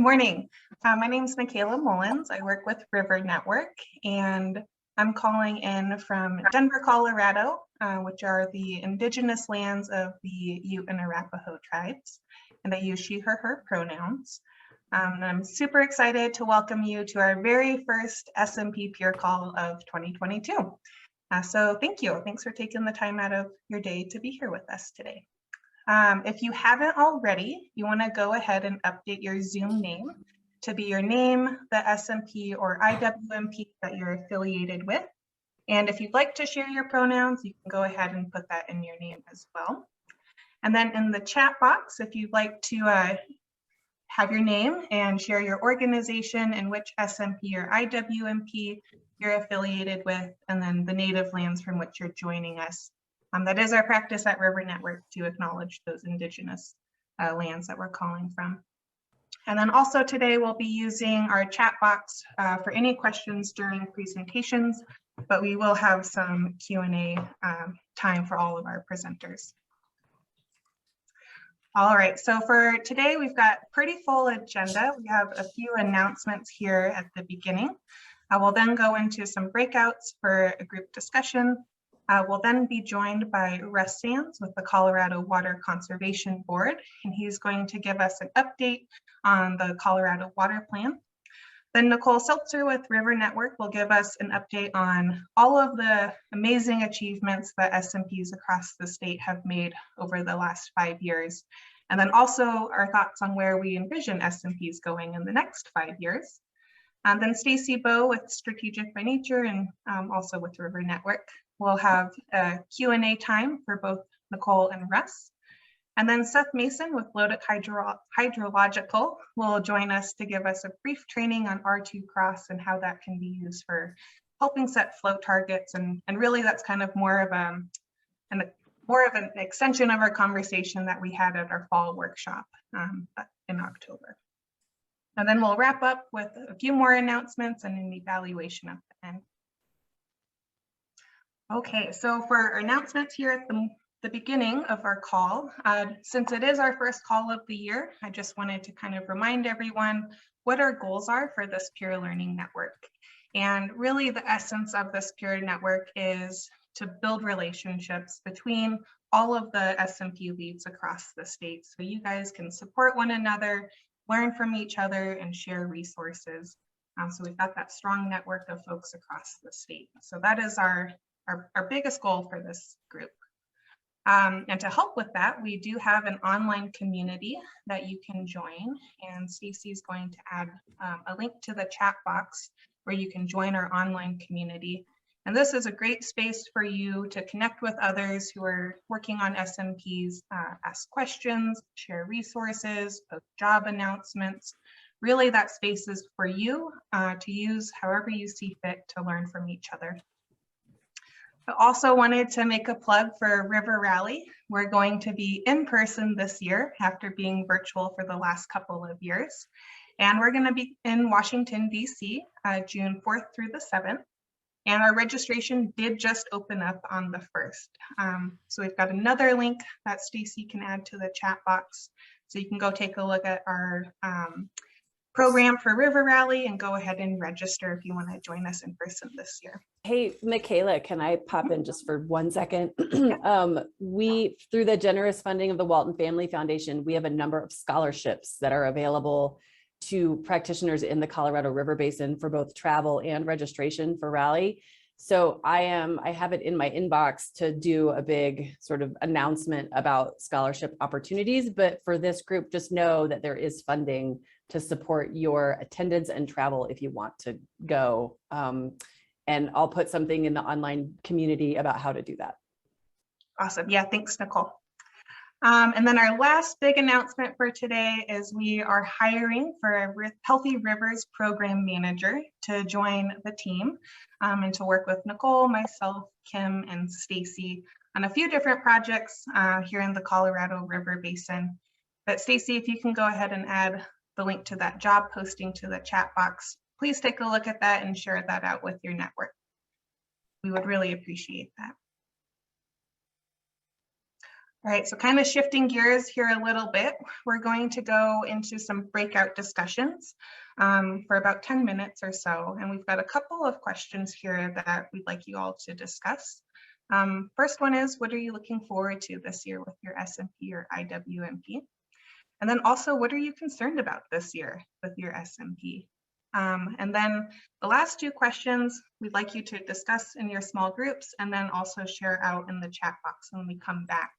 morning. My name is Michaela Mullins. I work with River Network, and I'm calling in from Denver, Colorado, which are the indigenous lands of the Ute and Arapaho tribes, and I use she, her pronouns. And I'm super excited to welcome you to our very first SMP Peer Call of 2022. So thank you. Thanks for taking the time out of your day to be here with us today. If you haven't already, you want to go ahead and update your Zoom name to be your name, the SMP or IWMP that you're affiliated with. And if you'd like to share your pronouns, you can go ahead and put that in your name as well. And then in the chat box, if you'd like to have your name and share your organization and which SMP or IWMP you're affiliated with, and then the native lands from which you're joining us. That is our practice at River Network to acknowledge those indigenous lands that we're calling from. And then also today we'll be using our chat box for any questions during presentations, but we will have some Q&A time for all of our presenters. All right, so for today we've got a pretty full agenda. We have a few announcements here at the beginning. We'll then go into some breakouts for a group discussion. We'll then be joined by Russ Sands with the Colorado Water Conservation Board, and he's going to give us an update on the Colorado Water Plan. Then Nicole Seltzer with River Network will give us an update on all of the amazing achievements that SMPs across the state have made over the last 5 years, and then also our thoughts on where we envision SMPs going in the next 5 years. And then Stacy Bowe with Strategic by Nature and also with River Network. We'll have a Q&A time for both Nicole and Russ. And then Seth Mason with Lodic Hydrological will join us to give us a brief training on R2 cross and how that can be used for helping set flow targets. And really that's kind of more of an extension of our conversation that we had at our fall workshop in October. And then we'll wrap up with a few more announcements and an evaluation at the end. Okay, so for our announcements here at the beginning of our call, since it is our first call of the year, I just wanted to kind of remind everyone what our goals are for this peer learning network. And really the essence of this peer network is to build relationships between all of the SMP leads across the state so you guys can support one another, learn from each other, and share resources. So we've got that strong network of folks across the state. So that is our biggest goal for this group. And to help with that, we do have an online community that you can join, and Stacy is going to add a link to the chat box where you can join our online community. And this is a great space for you to connect with others who are working on SMPs, ask questions, share resources, post job announcements. Really, that space is for you to use however you see fit to learn from each other. I also wanted to make a plug for River Rally. We're going to be in person this year after being virtual for the last couple of years. And we're going to be in Washington, D.C., June 4th through the 7th. And our registration did just open up on the 1st. So we've got another link that Stacy can add to the chat box. So you can go take a look at our program for River Rally and go ahead and register if you want to join us in person this year. Hey, Michaela, can I pop in just for 1 second? We, through the generous funding of the Walton Family Foundation, we have a number of scholarships that are available to practitioners in the Colorado River Basin for both travel and registration for Rally. So I have it in my inbox to do a big sort of announcement about scholarship opportunities, but for this group, just know that there is funding to support your attendance and travel if you want to go. And I'll put something in the online community about how to do that. Awesome. Yeah, thanks, Nicole. And then our last big announcement for today is we are hiring for a Healthy Rivers program manager to join the team and to work with Nicole, myself, Kim, and Stacy on a few different projects here in the Colorado River Basin. But Stacy, if you can go ahead and add the link to that job posting to the chat box, please take a look at that and share that out with your network. We would really appreciate that. All right, so kind of shifting gears here a little bit, we're going to go into some breakout discussions for about 10 minutes or so. And we've got a couple of questions here that we'd like you all to discuss. First one is, what are you looking forward to this year with your SMP or IWMP? And then also, what are you concerned about this year with your SMP? And then the last two questions, we'd like you to discuss in your small groups and then also share out in the chat box when we come back.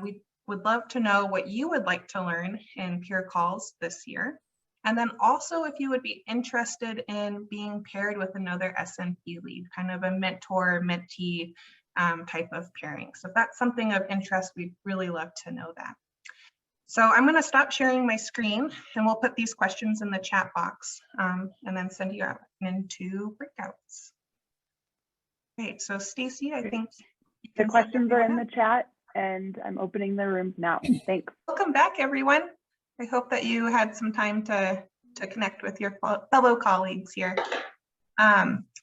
We would love to know what you would like to learn in peer calls this year. And then also if you would be interested in being paired with another SMP lead, kind of a mentor-mentee type of pairing. So if that's something of interest, we'd really love to know that. So I'm going to stop sharing my screen and we'll put these questions in the chat box and then send you out into breakouts. Great, so Stacy, I think the questions are in the chat and I'm opening the room now. Thanks. Welcome back, everyone. I hope that you had some time to connect with your fellow colleagues here.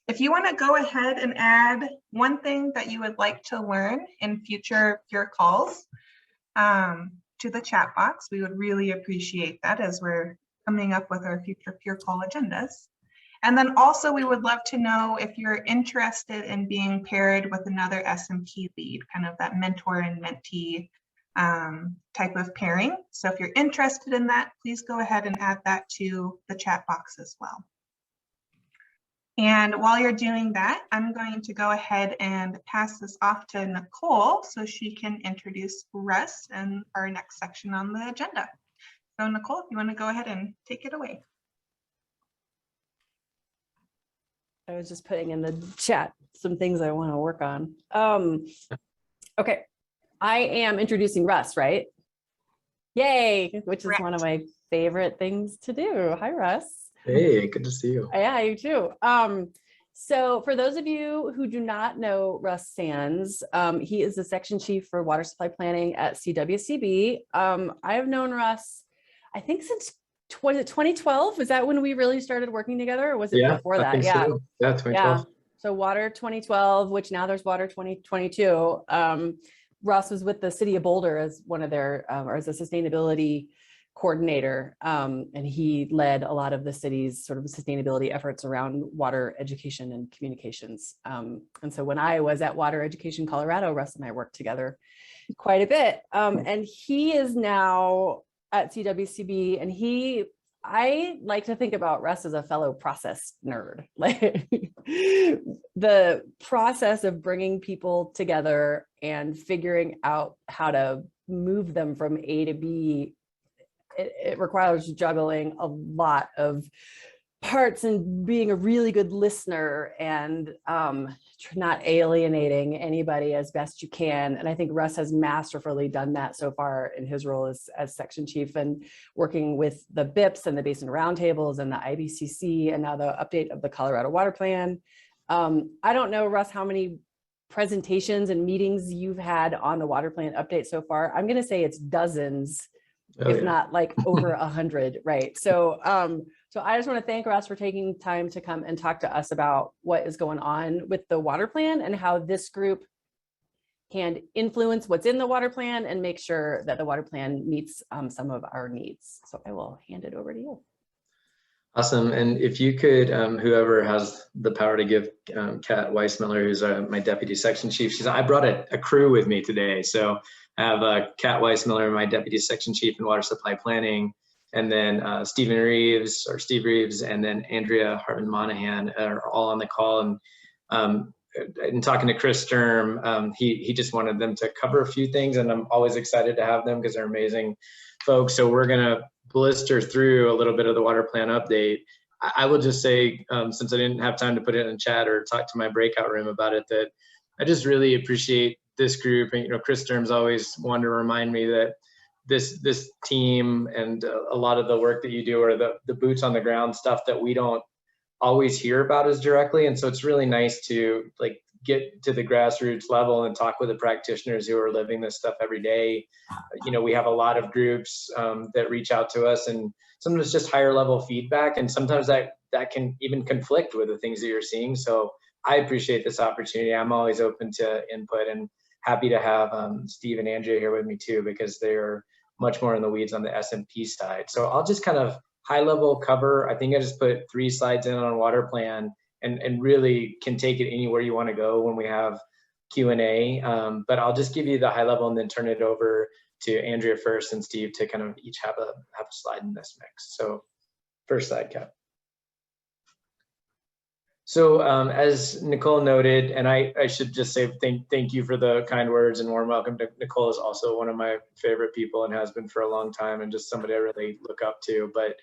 If you want to go ahead and add one thing that you would like to learn in future peer calls to the chat box, we would really appreciate that as we're coming up with our future peer call agendas. And then also we would love to know if you're interested in being paired with another SMP lead, kind of that mentor and mentee type of pairing. So if you're interested in that, please go ahead and add that to the chat box as well. And while you're doing that, I'm going to go ahead and pass this off to Nicole so she can introduce Russ and our next section on the agenda. So Nicole, if you want to go ahead and take it away. I was just putting in the chat some things I want to work on. Okay, I am introducing Russ, right? Yay, which is one of my favorite things to do. Hi, Russ. Hey, good to see you. Yeah, you too. So for those of you who do not know Russ Sands, he is the section chief for water supply planning at CWCB. I have known Russ, I think since 2012. Was that when we really started working together, or was it before that? Yeah, 2012. Yeah. So Water 2012, which now there's Water 2022. Russ was with the city of Boulder as one of their, or as a sustainability coordinator, and he led a lot of the city's sort of sustainability efforts around water education and communications. And so when I was at Water Education Colorado, Russ and I worked together quite a bit. And he is now at CWCB, and I like to think about Russ as a fellow process nerd. Like the process of bringing people together and figuring out how to move them from A to B, it requires juggling a lot of parts and being a really good listener and not alienating anybody as best you can. And I think Russ has masterfully done that so far in his role as section chief, and working with the BIPs and the Basin Roundtables and the IBCC, and now the update of the Colorado Water Plan. I don't know, Russ, how many presentations and meetings you've had on the water plan update so far. I'm going to say it's dozens, if not like over 100, right? So so I just want to thank Russ for taking time to come and talk to us about what is going on with the water plan and how this group can influence what's in the water plan and make sure that the water plan meets some of our needs. So I will hand it over to you. Awesome. And if you could, whoever has the power to give Kat Weissmiller, who's my deputy section chief, I brought a crew with me today. So I have Kat Weissmiller, my deputy section chief in water supply planning, and then Steve Reeves, and then Andrea, Harbin, Monahan are all on the call. And talking to Chris Sturm, he just wanted them to cover a few things, and I'm always excited to have them because they're amazing folks. So we're gonna blister through a little bit of the water plan update. I will just say, since I didn't have time to put it in chat or talk to my breakout room about it, that I just really appreciate this group. And Chris Sturm's always wanted to remind me that this team and a lot of the work that you do are the boots on the ground stuff that we don't always hear about as directly. And so it's really nice to like get to the grassroots level and talk with the practitioners who are living this stuff every day. We have a lot of groups that reach out to us, and sometimes just higher level feedback, and sometimes that can even conflict with the things that you're seeing. So I appreciate this opportunity. I'm always open to input and happy to have Steve and Andrea here with me too, because they're much more in the weeds on the SMP side. So I'll just kind of high level cover. I think I just put 3 slides in on water plan, and really can take it anywhere you want to go when we have Q&A. But I'll just give you the high level and then turn it over to Andrea first and Steve to kind of each have a slide in this mix. So first slide, Cap. So as Nicole noted, and I should just say thank you for the kind words and warm welcome. Nicole is also one of my favorite people and has been for a long time, and just somebody I really look up to. But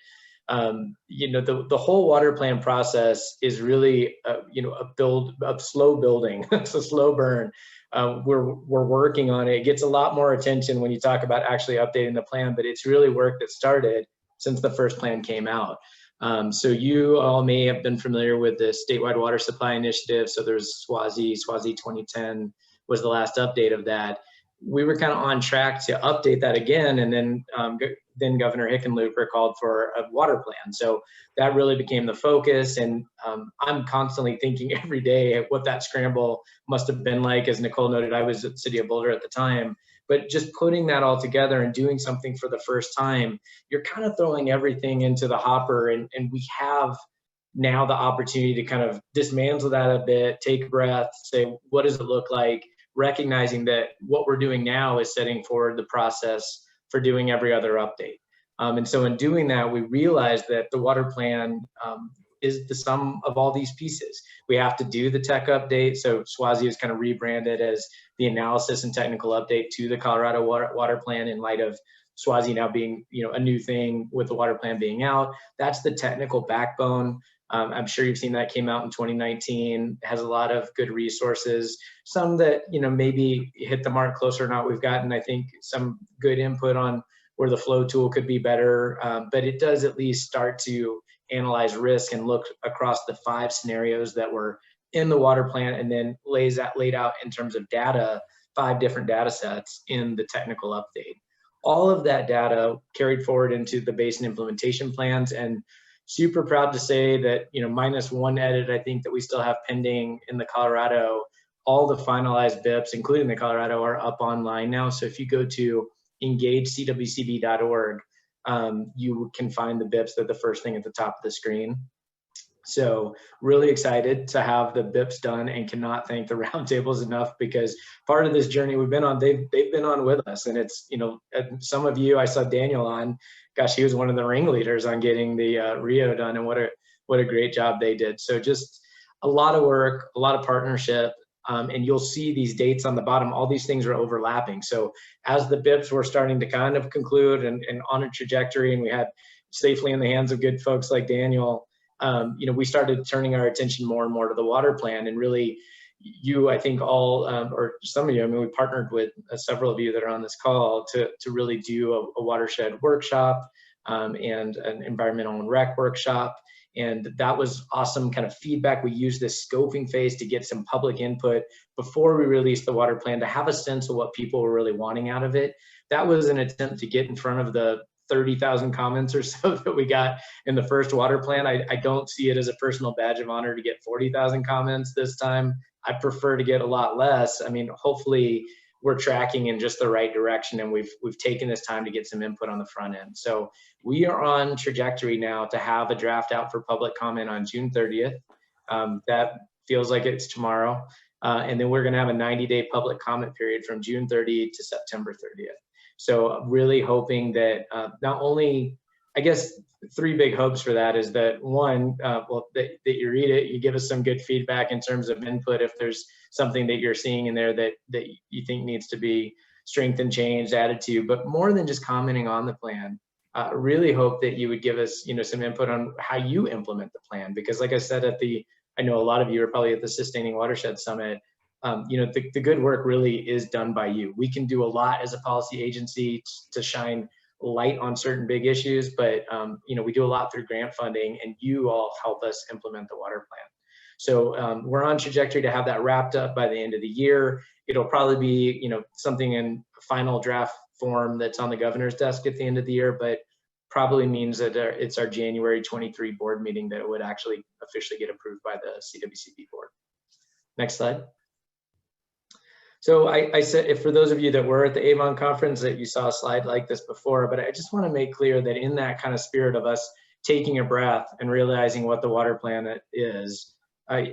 you know, the whole water plan process is really you know, a slow building. It's a slow burn. We're working on it. It gets a lot more attention when you talk about actually updating the plan, but it's really work that started since the first plan came out. So you all may have been familiar with the Statewide Water Supply Initiative. So there's SWASI 2010 was the last update of that. We were kind of on track to update that again, and then Governor Hickenlooper called for a water plan. So that really became the focus, and I'm constantly thinking every day what that scramble must have been like. As Nicole noted, I was at City of Boulder at the time, but just putting that all together and doing something for the first time, you're kind of throwing everything into the hopper, and we have now the opportunity to kind of dismantle that a bit, take a breath, say, what does it look like? Recognizing that what we're doing now is setting forward the process for doing every other update. And so in doing that, we realized that the water plan is the sum of all these pieces. We have to do the tech update. So SWASI is kind of rebranded as the analysis and technical update to the Colorado water plan in light of SWASI now being, you know, a new thing with the water plan being out. That's the technical backbone. I'm sure you've seen that came out in 2019. It has a lot of good resources, some that, you know, maybe hit the mark closer or not. We've gotten, I think, some good input on where the flow tool could be better, but it does at least start to analyze risk and look across the 5 scenarios that were in the water plan, and then laid out in terms of data, 5 different data sets in the technical update. All of that data carried forward into the basin implementation plans, and super proud to say that, you know, minus 1 edit, I think, that we still have pending in the Colorado, all the finalized BIPs, including the Colorado, are up online now. So if you go to engagecwcb.org, you can find the BIPs. They're the first thing at the top of the screen. So really excited to have the BIPs done, and cannot thank the roundtables enough, because part of this journey we've been on, they've been on with us. And it's, you know, some of you, I saw Daniel on, gosh, he was one of the ringleaders on getting the Rio done, and what a great job they did. So just a lot of work, a lot of partnership, and you'll see these dates on the bottom. All these things are overlapping. So as the BIPs were starting to kind of conclude and on a trajectory, and we had safely in the hands of good folks like Daniel, you know, we started turning our attention more and more to the water plan. And really, you, I think all, or some of you, I mean, we partnered with several of you that are on this call to really do a watershed workshop and an environmental and rec workshop. And that was awesome kind of feedback. We used this scoping phase to get some public input before we released the water plan, to have a sense of what people were really wanting out of it. That was an attempt to get in front of the 30,000 comments or so that we got in the first water plan. I don't see it as a personal badge of honor to get 40,000 comments this time. I prefer to get a lot less. I mean, hopefully we're tracking in just the right direction, and we've taken this time to get some input on the front end. So we are on trajectory now to have a draft out for public comment on June 30th. That feels like it's tomorrow. And then we're gonna have a 90-day public comment period from June 30 to September 30th. So really hoping that not only, I guess 3 big hopes for that is that, one, well, that you read it, you give us some good feedback in terms of input if there's something that you're seeing in there that you think needs to be strengthened, changed, added to. But more than just commenting on the plan, really hope that you would give us, you know, some input on how you implement the plan. Because like I said, I know a lot of you are probably at the Sustaining Watershed Summit. You know, the good work really is done by you. We can do a lot as a policy agency to shine light on certain big issues, but you know, we do a lot through grant funding, and you all help us implement the water plan. So we're on trajectory to have that wrapped up by the end of the year. It'll probably be, you know, something in final draft form that's on the governor's desk at the end of the year, but probably means that it's our January 23 board meeting that it would actually officially get approved by the CWCB board. Next slide. So I said, if for those of you that were at the Avon conference, that you saw a slide like this before, but I just want to make clear that in that kind of spirit of us taking a breath and realizing what the water plan is,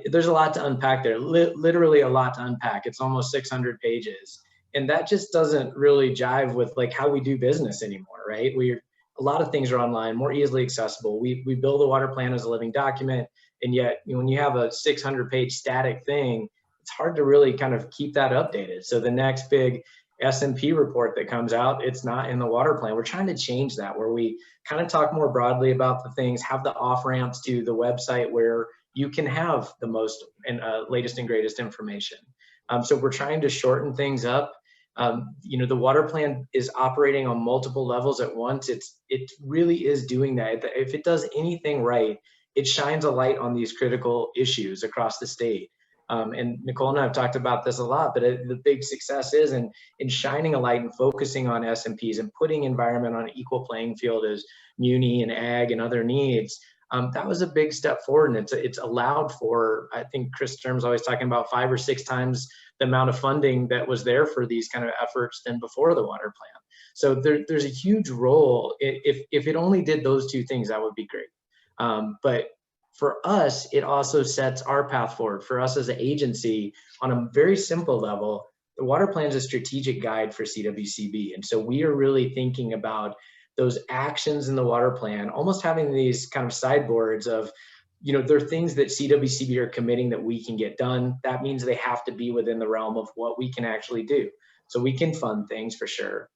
there's a lot to unpack there, literally a lot to unpack. It's almost 600 pages. And that just doesn't really jive with like how we do business anymore, right? A lot of things are online, more easily accessible. We build a water plan as a living document. And yet when you have a 600-page static thing, it's hard to really kind of keep that updated. So the next big SMP report that comes out, it's not in the water plan. We're trying to change that, where we kind of talk more broadly about the things, have the off ramps to the website where you can have the most and latest and greatest information. So we're trying to shorten things up. The water plan is operating on multiple levels at once. It really is doing that. If it does anything right, it shines a light on these critical issues across the state. And Nicole and I have talked about this a lot, but the big success is in shining a light and focusing on SMPs and putting environment on an equal playing field as muni and ag and other needs. That was a big step forward, and it's allowed for, I think Chris Sturm's always talking about 5 or 6 times the amount of funding that was there for these kind of efforts than before the water plan. So there's a huge role. If it only did those 2 things, that would be great. But for us, it also sets our path forward. For us as an agency, on a very simple level, the water plan is a strategic guide for CWCB. And so we are really thinking about those actions in the water plan, almost having these kind of sideboards of, there are things that CWCB are committing that we can get done. That means they have to be within the realm of what we can actually do. So we can fund things for sure.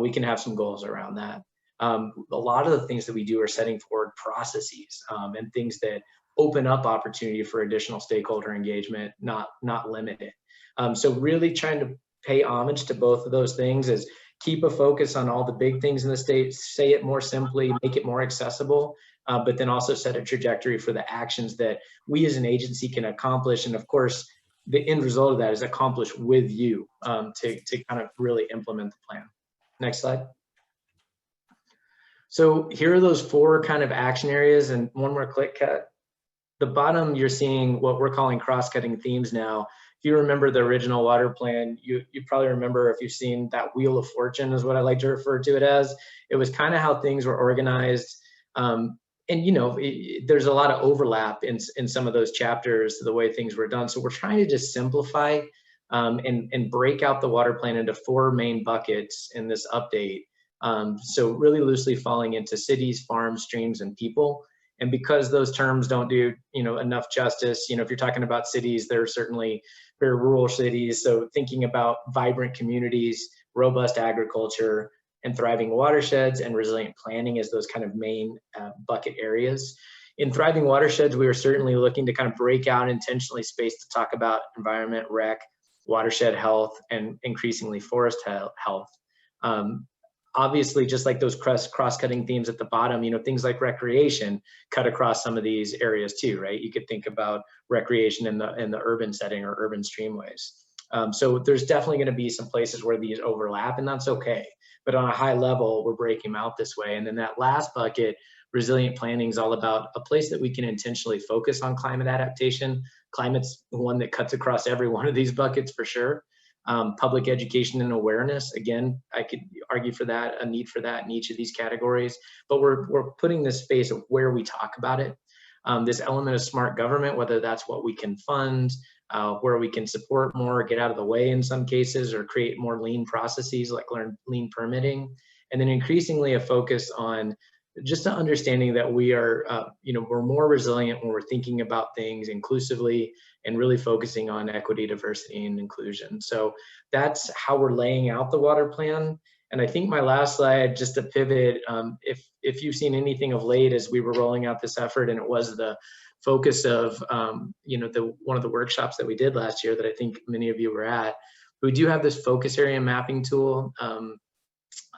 We can have some goals around that. A lot of the things that we do are setting forward processes and things that open up opportunity for additional stakeholder engagement, not limit it. So really trying to pay homage to both of those things is keep a focus on all the big things in the state, say it more simply, make it more accessible, but then also set a trajectory for the actions that we as an agency can accomplish. And of course, the end result of that is accomplish with you to kind of really implement the plan. Next slide. So here are those 4 kind of action areas, and one more click, Kat. The bottom, you're seeing what we're calling cross-cutting themes now. If you remember the original water plan, you probably remember, if you've seen that wheel of fortune is what I like to refer to it as. It was kind of how things were organized. And there's a lot of overlap in some of those chapters, the way things were done. So we're trying to just simplify and break out the water plan into 4 main buckets in this update. So really loosely falling into cities, farms, streams, and people. And because those terms don't do, enough justice, if you're talking about cities, there are certainly very rural cities. So thinking about vibrant communities, robust agriculture, and thriving watersheds and resilient planning as those kind of main bucket areas. In thriving watersheds, we are certainly looking to kind of break out intentionally space to talk about environment, rec, watershed health, and increasingly forest health. Obviously, just like those cross-cutting themes at the bottom, things like recreation cut across some of these areas too, right? You could think about recreation in the urban setting or urban streamways. So there's definitely going to be some places where these overlap, and that's okay. But on a high level, we're breaking them out this way. And then that last bucket, resilient planning, is all about a place that we can intentionally focus on climate adaptation. Climate's one that cuts across every one of these buckets for sure. Public education and awareness, again, I could argue for that, a need for that in each of these categories, but we're putting this space of where we talk about it. This element of smart government, whether that's what we can fund, where we can support more, get out of the way in some cases, or create more lean processes like lean permitting, and then increasingly a focus on just an understanding that we are, we're more resilient when we're thinking about things inclusively and really focusing on equity, diversity, and inclusion. So that's how we're laying out the water plan. And I think my last slide, just to pivot, if you've seen anything of late as we were rolling out this effort, and it was the focus of, one of the workshops that we did last year that I think many of you were at, we do have this focus area mapping tool.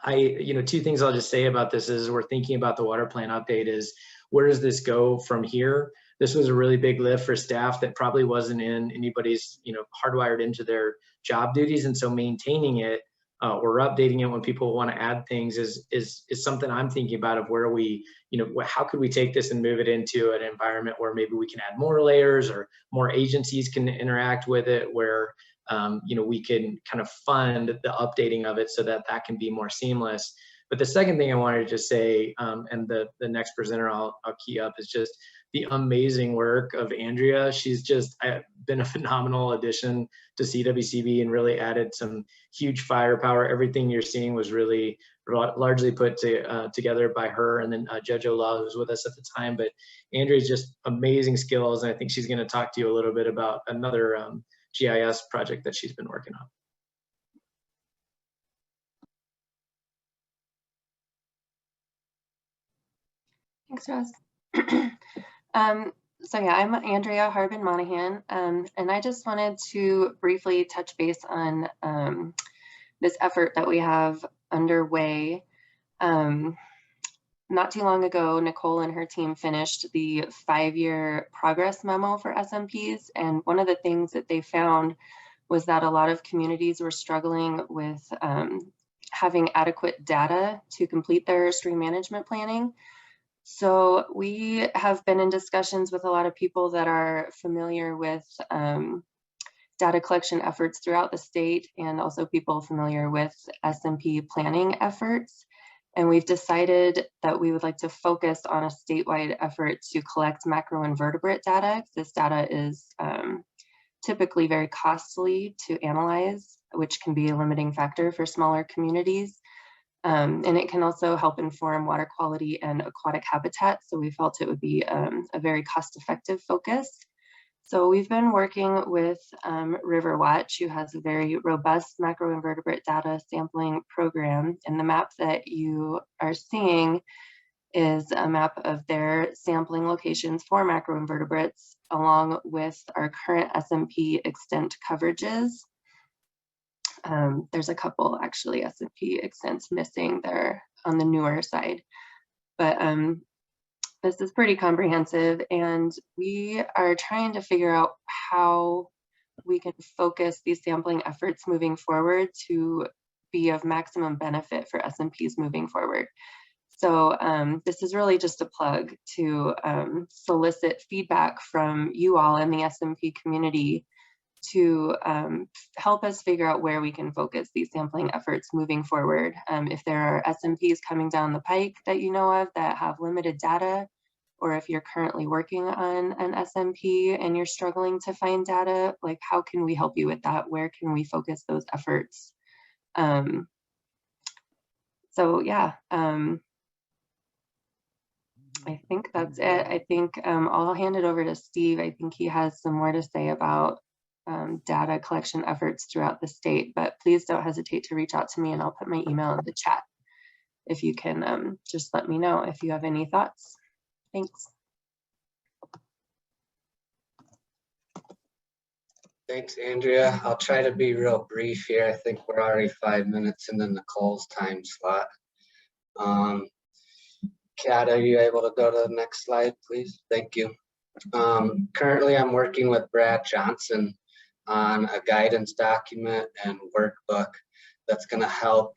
2 things I'll just say about this is we're thinking about the water plan update is, where does this go from here? This was a really big lift for staff that probably wasn't in anybody's, hardwired into their job duties. And so maintaining it or updating it when people want to add things is something I'm thinking about, of where we, how could we take this and move it into an environment where maybe we can add more layers or more agencies can interact with it, where we can kind of fund the updating of it so that that can be more seamless. But the second thing I wanted to just say, and the next presenter I'll key up, is just the amazing work of Andrea. She's just been a phenomenal addition to CWCB and really added some huge firepower. Everything you're seeing was really largely put together by her, and then Jojo Law, who was with us at the time. But Andrea's just amazing skills, and I think she's going to talk to you a little bit about another GIS project that she's been working on. Thanks, Russ. So yeah, I'm Andrea Harbin Monahan, and I just wanted to briefly touch base on this effort that we have underway. Not too long ago, Nicole and her team finished the 5-year progress memo for SMPs, and one of the things that they found was that a lot of communities were struggling with having adequate data to complete their stream management planning. So we have been in discussions with a lot of people that are familiar with data collection efforts throughout the state, and also people familiar with SMP planning efforts. And we've decided that we would like to focus on a statewide effort to collect macroinvertebrate data. This data is typically very costly to analyze, which can be a limiting factor for smaller communities. And it can also help inform water quality and aquatic habitat. So we felt it would be a very cost-effective focus. So we've been working with Riverwatch, who has a very robust macroinvertebrate data sampling program. And the map that you are seeing is a map of their sampling locations for macroinvertebrates, along with our current SMP extent coverages. There's a couple actually SMP extents missing there on the newer side, but this is pretty comprehensive, and we are trying to figure out how we can focus these sampling efforts moving forward to be of maximum benefit for SMPs moving forward. So this is really just a plug to solicit feedback from you all in the SMP community to help us figure out where we can focus these sampling efforts moving forward. If there are SMPs coming down the pike that you know of that have limited data, or if you're currently working on an SMP and you're struggling to find data, like how can we help you with that? Where can we focus those efforts? So yeah, I think that's it. I think I'll hand it over to Steve. I think he has some more to say about data collection efforts throughout the state, but please don't hesitate to reach out to me, and I'll put my email in the chat if you can just let me know if you have any thoughts. Thanks. Thanks, Andrea. I'll try to be real brief here. I think we're already 5 minutes into Nicole's time slot. Kat, are you able to go to the next slide, please? Thank you. Currently, I'm working with Brad Johnson on a guidance document and workbook that's going to help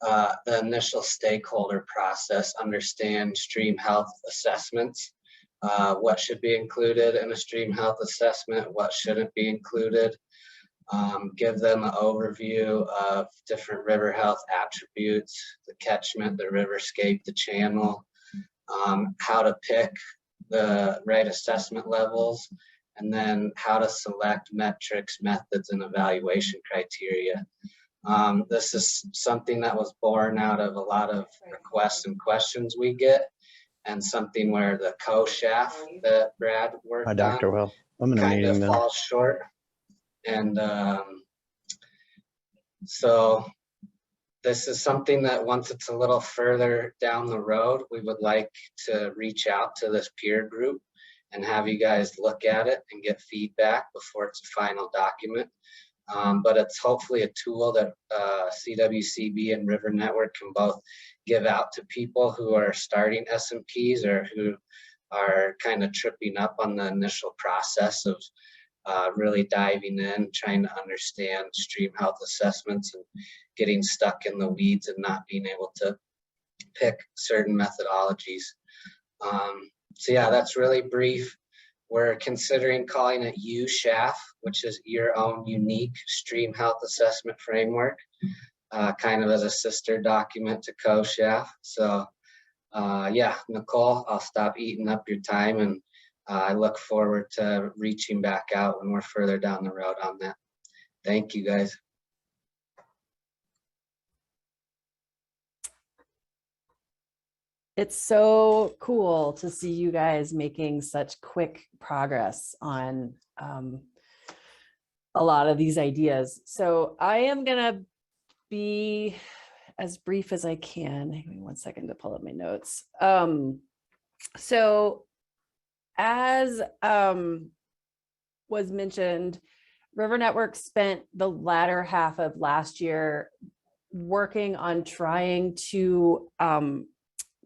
the initial stakeholder process understand stream health assessments, what should be included in a stream health assessment, what shouldn't be included, give them an overview of different river health attributes, the catchment, the riverscape, the channel, how to pick the right assessment levels, and then how to select metrics, methods, and evaluation criteria. This is something that was born out of a lot of requests and questions we get, and something where the co-SHAF that Brad worked on Dr. Will. I'm in a meeting kind of falls short. And so this is something that once it's a little further down the road, we would like to reach out to this peer group and have you guys look at it and get feedback before it's a final document. But it's hopefully a tool that CWCB and River Network can both give out to people who are starting SMPs or who are kind of tripping up on the initial process of really diving in, trying to understand stream health assessments and getting stuck in the weeds and not being able to pick certain methodologies. So yeah, that's really brief. We're considering calling it USHAF, which is Your Own Unique Stream Health Assessment Framework, kind of as a sister document to COSHAF. So yeah, Nicole, I'll stop eating up your time, and I look forward to reaching back out when we're further down the road on that. Thank you, guys. It's so cool to see you guys making such quick progress on a lot of these ideas. So I am gonna be as brief as I can. Give me 1 second to pull up my notes. So as was mentioned, River Network spent the latter half of last year working on trying to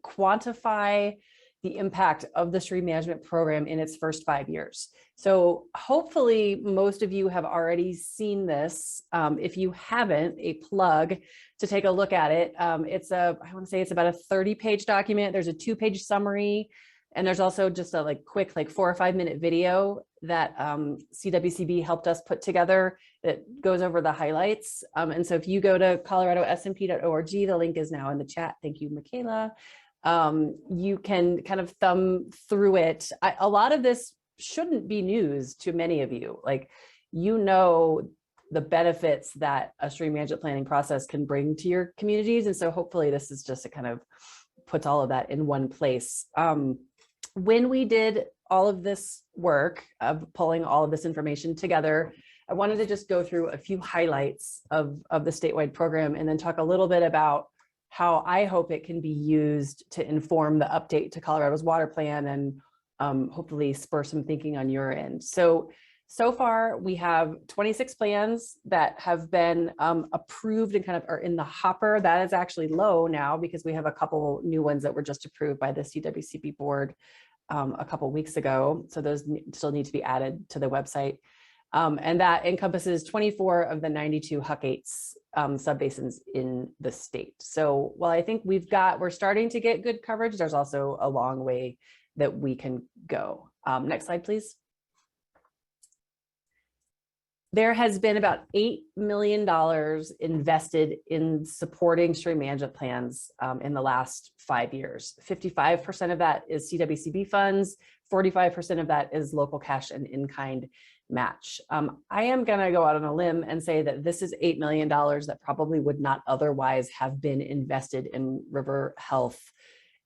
quantify the impact of the stream management program in its first 5 years. So hopefully most of you have already seen this. If you haven't, a plug to take a look at it. I want to say it's about a 30-page document. There's a 2-page summary, and there's also just a quick 4 or 5 minute video that CWCB helped us put together that goes over the highlights. And so if you go to coloradosmp.org, the link is now in the chat. Thank you, Michaela. You can kind of thumb through it. A lot of this shouldn't be news to many of you. You know the benefits that a stream management planning process can bring to your communities. And so hopefully this is just a kind of puts all of that in one place. When we did all of this work of pulling all of this information together, I wanted to just go through a few highlights of the statewide program and then talk a little bit about how I hope it can be used to inform the update to Colorado's water plan and hopefully spur some thinking on your end. So far we have 26 plans that have been approved and kind of are in the hopper. That is actually low now because we have a couple new ones that were just approved by the CWCB board a couple weeks ago. So those still need to be added to the website. And that encompasses 24 of the 92 Huck-8s subbasins in the state. So while I think we're starting to get good coverage, there's also a long way that we can go. Next slide, please. There has been about $8 million invested in supporting stream management plans in the last 5 years. 55% of that is CWCB funds, 45% of that is local cash and in-kind match. I am going to go out on a limb and say that this is $8 million that probably would not otherwise have been invested in river health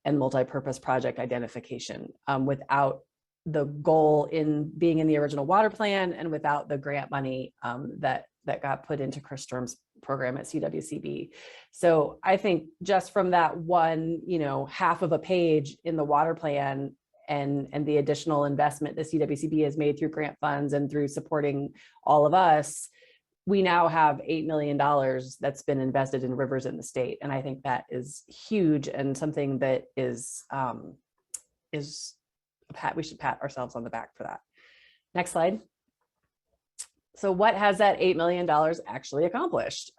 and multi-purpose project identification without the goal in being in the original water plan and without the grant money that got put into Chris Sturm's program at CWCB. So I think just from that one, half of a page in the water plan and the additional investment the CWCB has made through grant funds and through supporting all of us, we now have $8 million that's been invested in rivers in the state. And I think that is huge and something that we should pat ourselves on the back for that. Next slide. So what has that $8 million actually accomplished?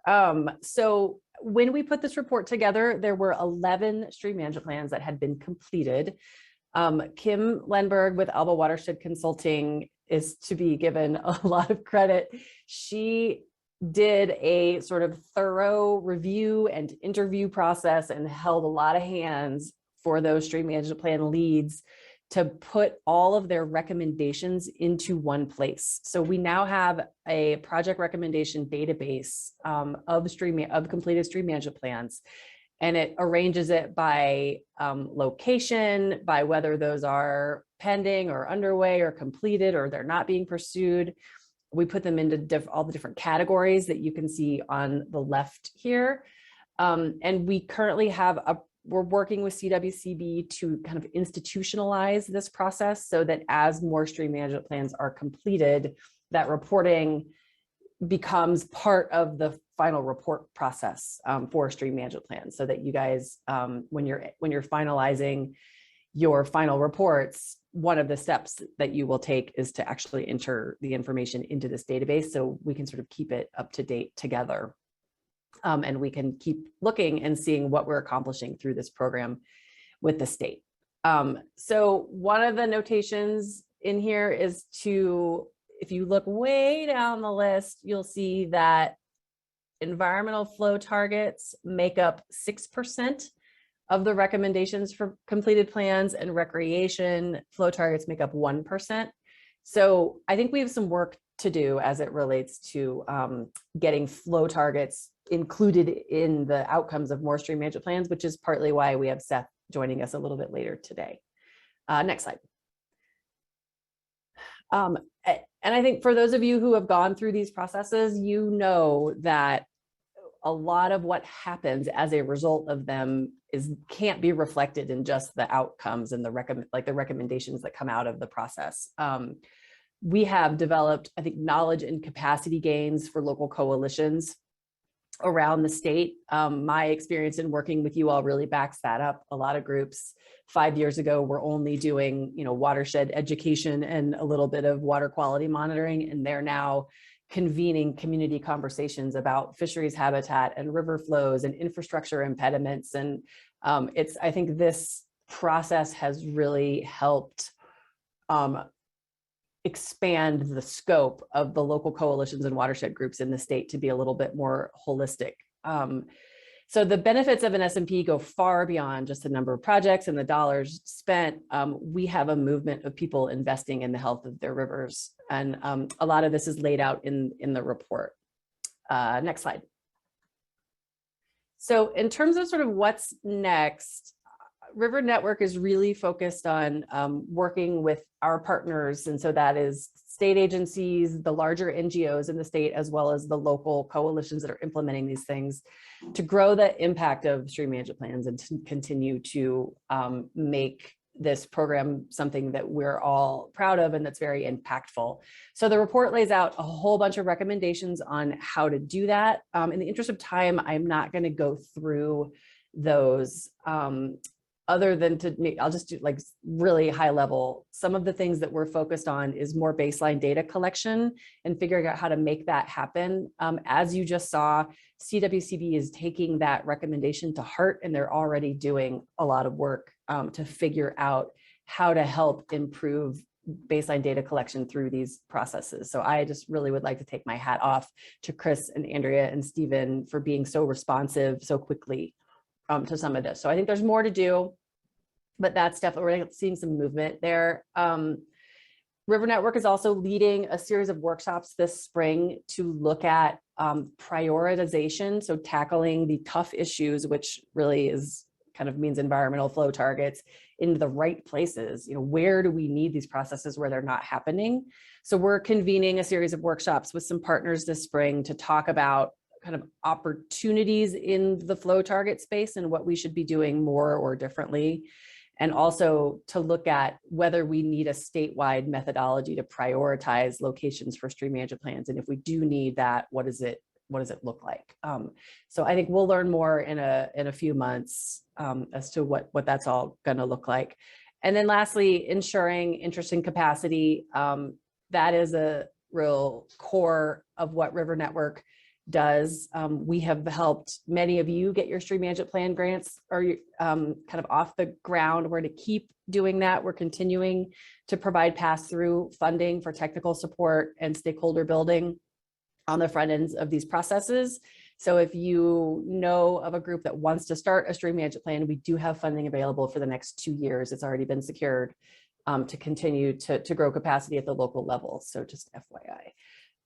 So when we put this report together, there were 11 stream management plans that had been completed. Kim Lenberg with Alba Watershed Consulting is to be given a lot of credit. She did a sort of thorough review and interview process and held a lot of hands for those stream management plan leads to put all of their recommendations into one place. So we now have a project recommendation database of completed stream management plans. And it arranges it by location, by whether those are pending or underway or completed or they're not being pursued. We put them into all the different categories that you can see on the left here. And we currently we're working with CWCB to kind of institutionalize this process so that as more stream management plans are completed, that reporting becomes part of the final report process for stream management plans, so that you guys, when you're finalizing your final reports, one of the steps that you will take is to actually enter the information into this database so we can sort of keep it up to date together. And we can keep looking and seeing what we're accomplishing through this program with the state. So one of the notations in here is to, if you look way down the list, you'll see that environmental flow targets make up 6% of the recommendations for completed plans, and recreation flow targets make up 1%. So I think we have some work to do as it relates to getting flow targets included in the outcomes of more stream management plans, which is partly why we have Seth joining us a little bit later today. Next slide. And I think for those of you who have gone through these processes, you know that a lot of what happens as a result of them can't be reflected in just the outcomes and the recommendations that come out of the process. We have developed, I think, knowledge and capacity gains for local coalitions around the state. My experience in working with you all really backs that up. A lot of groups 5 years ago were only doing, watershed education and a little bit of water quality monitoring, and they're now convening community conversations about fisheries habitat and river flows and infrastructure impediments. And I think this process has really helped expand the scope of the local coalitions and watershed groups in the state to be a little bit more holistic. So the benefits of an SMP go far beyond just the number of projects and the dollars spent. We have a movement of people investing in the health of their rivers. And a lot of this is laid out in the report. Next slide. So in terms of sort of what's next, River Network is really focused on working with our partners. And so that is state agencies, the larger NGOs in the state, as well as the local coalitions that are implementing these things, to grow the impact of stream management plans and to continue to make this program something that we're all proud of and that's very impactful. So the report lays out a whole bunch of recommendations on how to do that. In the interest of time, I'm not going to go through those. Other than I'll just do like really high level. Some of the things that we're focused on is more baseline data collection and figuring out how to make that happen. As you just saw, CWCB is taking that recommendation to heart, and they're already doing a lot of work to figure out how to help improve baseline data collection through these processes. So I just really would like to take my hat off to Chris and Andrea and Stephen for being so responsive so quickly to some of this. So I think there's more to do, but that's definitely, we're seeing some movement there. River Network is also leading a series of workshops this spring to look at prioritization. So tackling the tough issues, which really is kind of means environmental flow targets, in the right places. Where do we need these processes where they're not happening? So we're convening a series of workshops with some partners this spring to talk about kind of opportunities in the flow target space and what we should be doing more or differently. And also to look at whether we need a statewide methodology to prioritize locations for stream management plans. And if we do need that, what does it look like? So I think we'll learn more in a few months as to what that's all gonna look like. And then lastly, ensuring interest and capacity. That is a real core of what River Network does. We have helped many of you get your stream management plan grants or kind of off the ground. We're to keep doing that. We're continuing to provide pass-through funding for technical support and stakeholder building on the front ends of these processes. So if you know of a group that wants to start a stream management plan, we do have funding available for the next 2 years. It's already been secured to continue to grow capacity at the local level. So just FYI.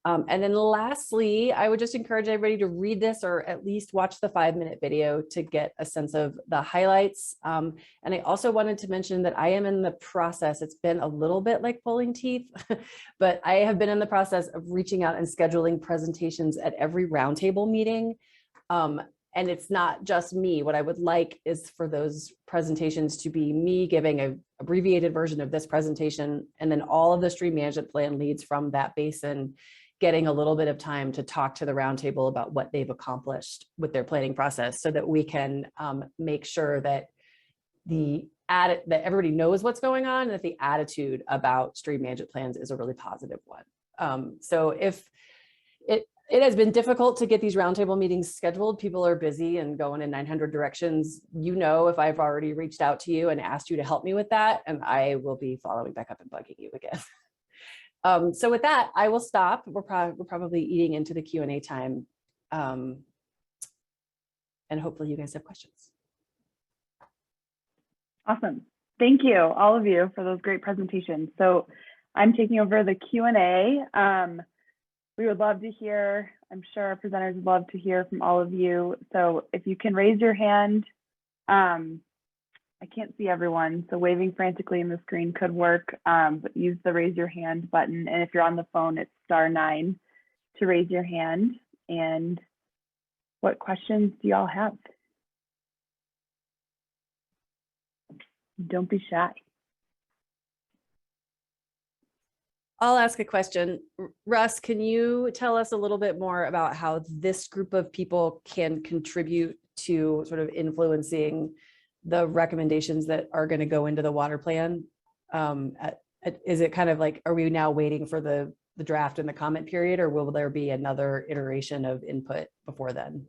And then lastly, I would just encourage everybody to read this or at least watch the 5-minute video to get a sense of the highlights. And I also wanted to mention that I am in the process, it's been a little bit like pulling teeth, but I have been in the process of reaching out and scheduling presentations at every roundtable meeting. And it's not just me. What I would like is for those presentations to be me giving an abbreviated version of this presentation, and then all of the stream management plan leads from that basin getting a little bit of time to talk to the roundtable about what they've accomplished with their planning process, so that we can make sure that that everybody knows what's going on and that the attitude about stream management plans is a really positive one. So it has been difficult to get these roundtable meetings scheduled. People are busy and going in 900 directions. You know, if I've already reached out to you and asked you to help me with that, and I will be following back up and bugging you again. So with that, I will stop. We're probably eating into the Q&A time. And hopefully you guys have questions. Awesome. Thank you, all of you, for those great presentations. So I'm taking over the Q&A. We would love to hear, I'm sure our presenters would love to hear from all of you. So if you can raise your hand, I can't see everyone, so waving frantically in the screen could work, but use the raise your hand button. And if you're on the phone, it's *9 to raise your hand. And what questions do y'all have? Don't be shy. I'll ask a question. Russ, can you tell us a little bit more about how this group of people can contribute to sort of influencing the recommendations that are going to go into the water plan? Is it kind of like, are we now waiting for the draft and the comment period, or will there be another iteration of input before then?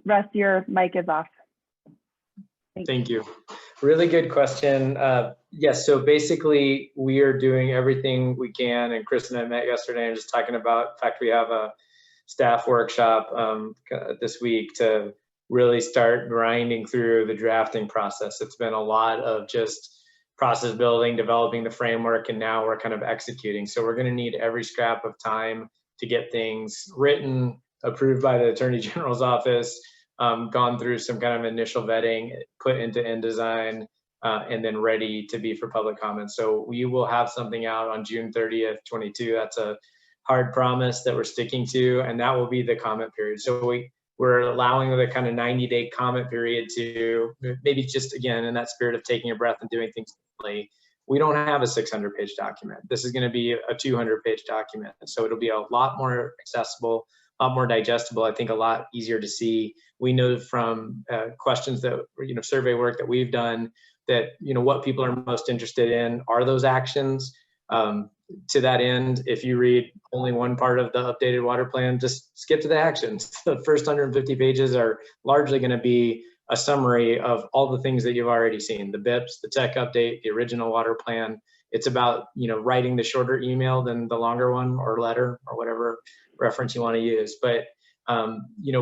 Russ, your mic is off. Thank you. Really good question. Yes, so basically we are doing everything we can, and Chris and I met yesterday and just talking about, in fact, we have a staff workshop this week to really start grinding through the drafting process. It's been a lot of just process building, developing the framework, and now we're kind of executing. So we're going to need every scrap of time to get things written, approved by the Attorney General's office, gone through some kind of initial vetting, put into InDesign, and then ready to be for public comment. So we will have something out on June 30th, 22. That's a hard promise that we're sticking to, and that will be the comment period. So we're allowing the kind of 90-day comment period to maybe just, again, in that spirit of taking a breath and doing things differently. We don't have a 600-page document. This is going to be a 200-page document. So it'll be a lot more accessible, a lot more digestible, I think a lot easier to see. We know from questions that, survey work that we've done that, what people are most interested in are those actions. To that end, if you read only one part of the updated water plan, just skip to the actions. The first 150 pages are largely going to be a summary of all the things that you've already seen, the BIPs, the tech update, the original water plan. It's about, writing the shorter email than the longer one, or letter, or whatever reference you want to use. But,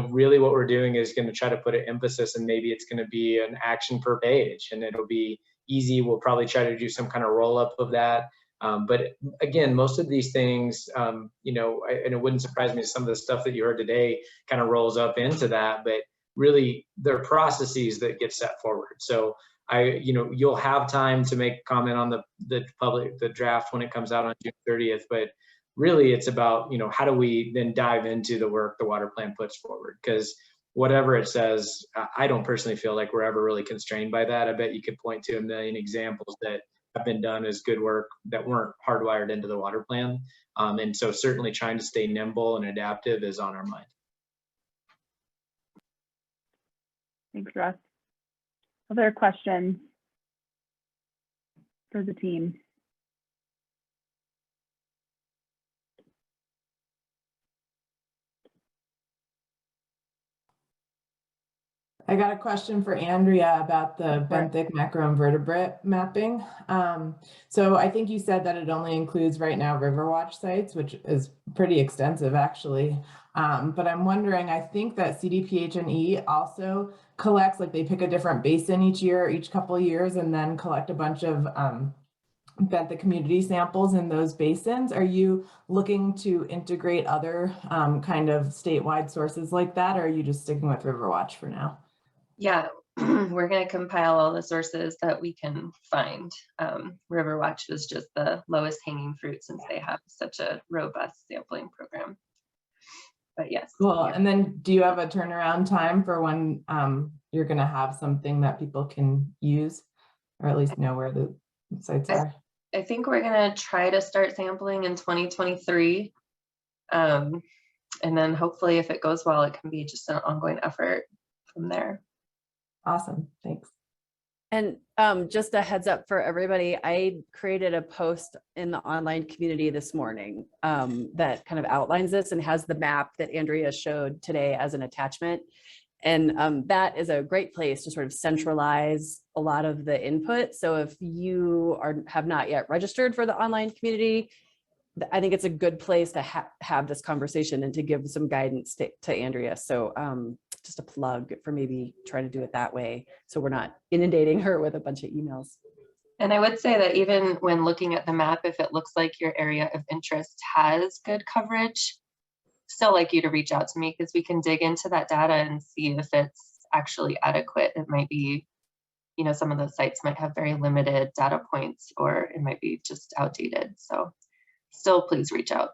really what we're doing is going to try to put an emphasis, and maybe it's going to be an action per page, and it'll be easy. We'll probably try to do some kind of roll up of that. But again, most of these things, and it wouldn't surprise me if some of the stuff that you heard today kind of rolls up into that, but really they're processes that get set forward. So you'll have time to make comment on the draft when it comes out on June 30th, but really it's about, how do we then dive into the work the water plan puts forward? Because whatever it says, I don't personally feel like we're ever really constrained by that. I bet you could point to a million examples that have been done as good work that weren't hardwired into the water plan. And so certainly trying to stay nimble and adaptive is on our mind. Thanks, Russ. Other questions for the team? I got a question for Andrea about the benthic macroinvertebrate mapping. So I think you said that it only includes right now Riverwatch sites, which is pretty extensive actually. But I'm wondering, I think that CDPH&E also collects, like they pick a different basin each couple of years, and then collect a bunch of benthic community samples in those basins. Are you looking to integrate other kind of statewide sources like that, or are you just sticking with Riverwatch for now? Yeah, we're going to compile all the sources that we can find. Riverwatch was just the lowest hanging fruit since they have such a robust sampling program. But yes. Cool. Yeah. And then do you have a turnaround time for when you're going to have something that people can use, or at least know where the sites are? I think we're going to try to start sampling in 2023. And then hopefully if it goes well, it can be just an ongoing effort from there. Awesome. Thanks. And just a heads up for everybody, I created a post in the online community this morning that kind of outlines this and has the map that Andrea showed today as an attachment. And that is a great place to sort of centralize a lot of the input. So if you have not yet registered for the online community, I think it's a good place to have this conversation and to give some guidance to Andrea. So just a plug for maybe trying to do it that way, so we're not inundating her with a bunch of emails. And I would say that even when looking at the map, if it looks like your area of interest has good coverage, still like you to reach out to me, because we can dig into that data and see if it's actually adequate. It might be, you know, some of those sites might have very limited data points, or it might be just outdated. So still, please reach out.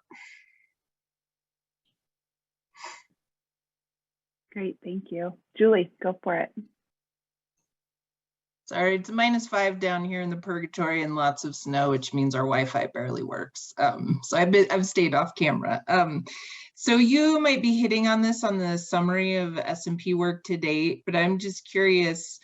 Great, thank you. Julie, go for it. Sorry, it's -5 down here in the Purgatory and lots of snow, which means our Wi-Fi barely works. So I've stayed off camera. So you might be hitting on this on the summary of SMP work to date, but I'm just curious,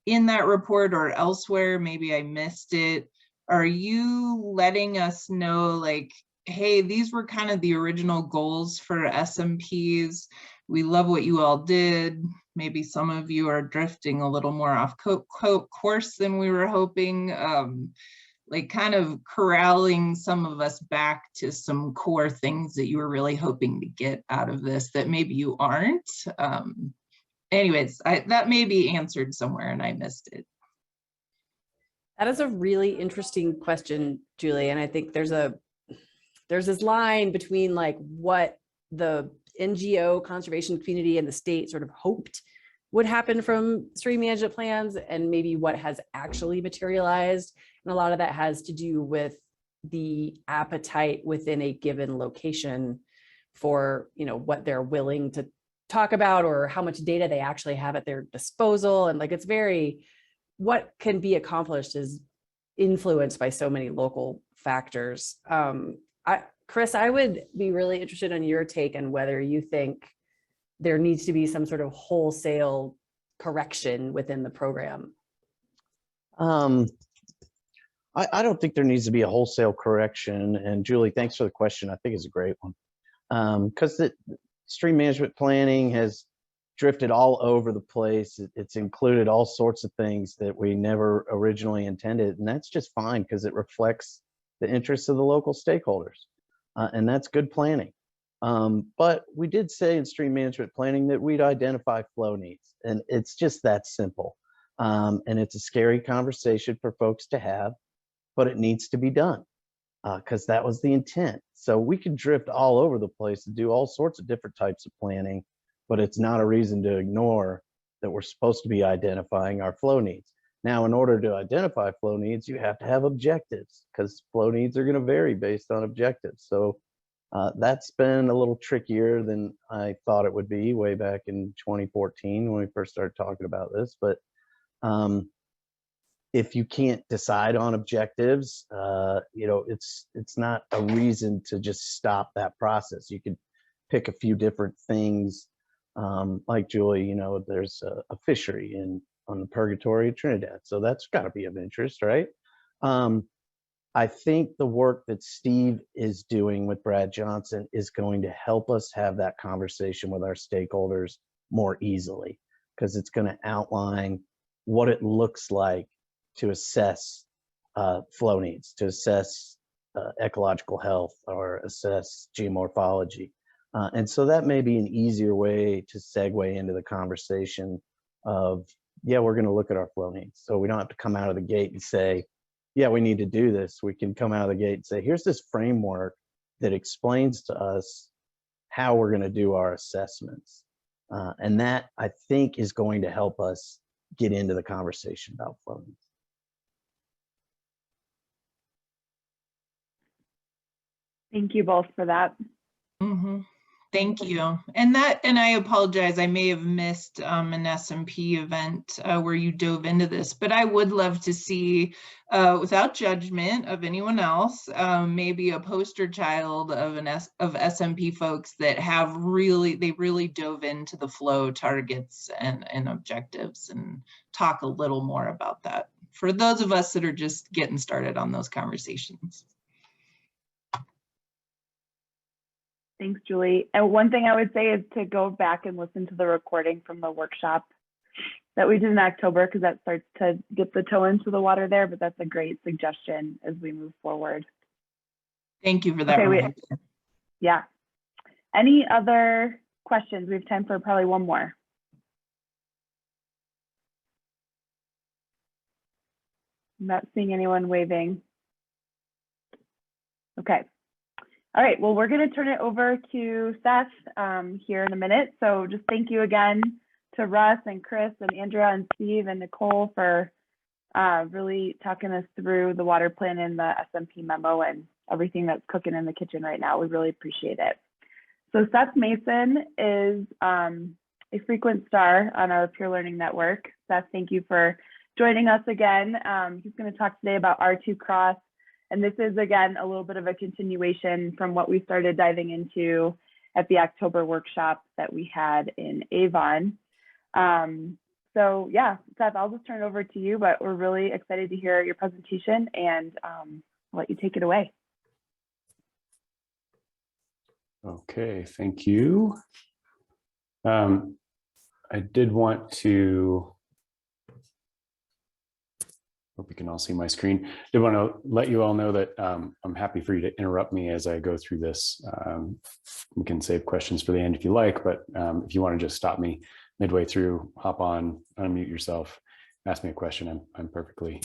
in that report or elsewhere, maybe I missed it, are you letting us know, like, hey, these were kind of the original goals for SMPs. We love what you all did. Maybe some of you are drifting a little more off course than we were hoping. Like kind of corralling some of us back to some core things that you were really hoping to get out of this that maybe you aren't. Anyways, that may be answered somewhere and I missed it. That is a really interesting question, Julie. And I think there's this line between like what the NGO conservation community and the state sort of hoped would happen from stream management plans and maybe what has actually materialized. And a lot of that has to do with the appetite within a given location for, you know, what they're willing to talk about or how much data they actually have at their disposal. And like, it's very, what can be accomplished is influenced by so many local factors. Chris, I would be really interested in your take on whether you think there needs to be some sort of wholesale correction within the program. I don't think there needs to be a wholesale correction. And Julie, thanks for the question. I think it's a great one. Because the stream management planning has drifted all over the place. It's included all sorts of things that we never originally intended. And that's just fine because it reflects the interests of the local stakeholders. And that's good planning. But we did say in stream management planning that we'd identify flow needs. And it's just that simple. And it's a scary conversation for folks to have, but it needs to be done because that was the intent. So we can drift all over the place and do all sorts of different types of planning, but it's not a reason to ignore that we're supposed to be identifying our flow needs. Now, in order to identify flow needs, you have to have objectives because flow needs are going to vary based on objectives. So that's been a little trickier than I thought it would be way back in 2014 when we first started talking about this. But if you can't decide on objectives, you know, it's not a reason to just stop that process. You could pick a few different things. Like Julie, you know, there's a fishery on the Purgatory of Trinidad. So that's got to be of interest, right? I think the work that Steve is doing with Brad Johnson is going to help us have that conversation with our stakeholders more easily because it's going to outline what it looks like to assess flow needs, to assess ecological health or assess geomorphology. And so that may be an easier way to segue into the conversation of, yeah, we're going to look at our flow needs. So we don't have to come out of the gate and say, yeah, we need to do this. We can come out of the gate and say, here's this framework that explains to us how we're going to do our assessments. And that, I think, is going to help us get into the conversation about flow needs. Thank you both for that. Mm-hmm. Thank you. And I apologize, I may have missed an SMP event where you dove into this, but I would love to see, without judgment of anyone else, maybe a poster child of of SMP folks that have really dove into the flow targets and objectives, and talk a little more about that for those of us that are just getting started on those conversations. Thanks, Julie. And one thing I would say is to go back and listen to the recording from the workshop that we did in October, because that starts to get the toe into the water there, but that's a great suggestion as we move forward. Thank you for that. Okay, yeah. Any other questions? We have time for probably one more. I'm not seeing anyone waving. Okay. All right, well, we're going to turn it over to Seth here in a minute. So just thank you again to Russ and Chris and Andrea and Steve and Nicole for really talking us through the water plan and the SMP memo and everything that's cooking in the kitchen right now. We really appreciate it. So Seth Mason is a frequent star on our Peer Learning Network. Seth, thank you for joining us again. He's going to talk today about R2 Cross. And this is, again, a little bit of a continuation from what we started diving into at the October workshop that we had in Avon. So yeah, Seth, I'll just turn it over to you, but we're really excited to hear your presentation, and I'll let you take it away. Okay, thank you. I did want to, hope you can all see my screen. Did want to let you all know that I'm happy for you to interrupt me as I go through this. We can save questions for the end if you like, but if you want to just stop me midway through, hop on, unmute yourself, ask me a question, I'm perfectly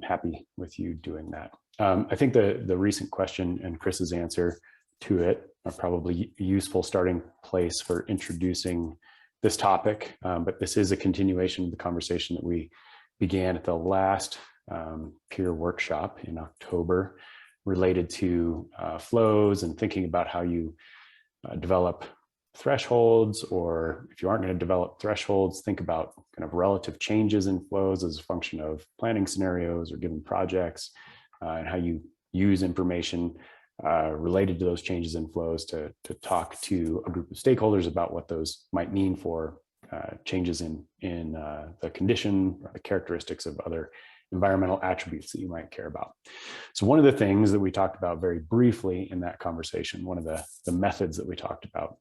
happy with you doing that. I think the recent question and Chris's answer to it are probably a useful starting place for introducing this topic, but this is a continuation of the conversation that we began at the last peer workshop in October related to flows and thinking about how you develop thresholds, or if you aren't going to develop thresholds, think about kind of relative changes in flows as a function of planning scenarios or given projects, and how you use information related to those changes in flows to talk to a group of stakeholders about what those might mean for changes in the condition or the characteristics of other environmental attributes that you might care about. So one of the things that we talked about very briefly in that conversation, one of the methods that we talked about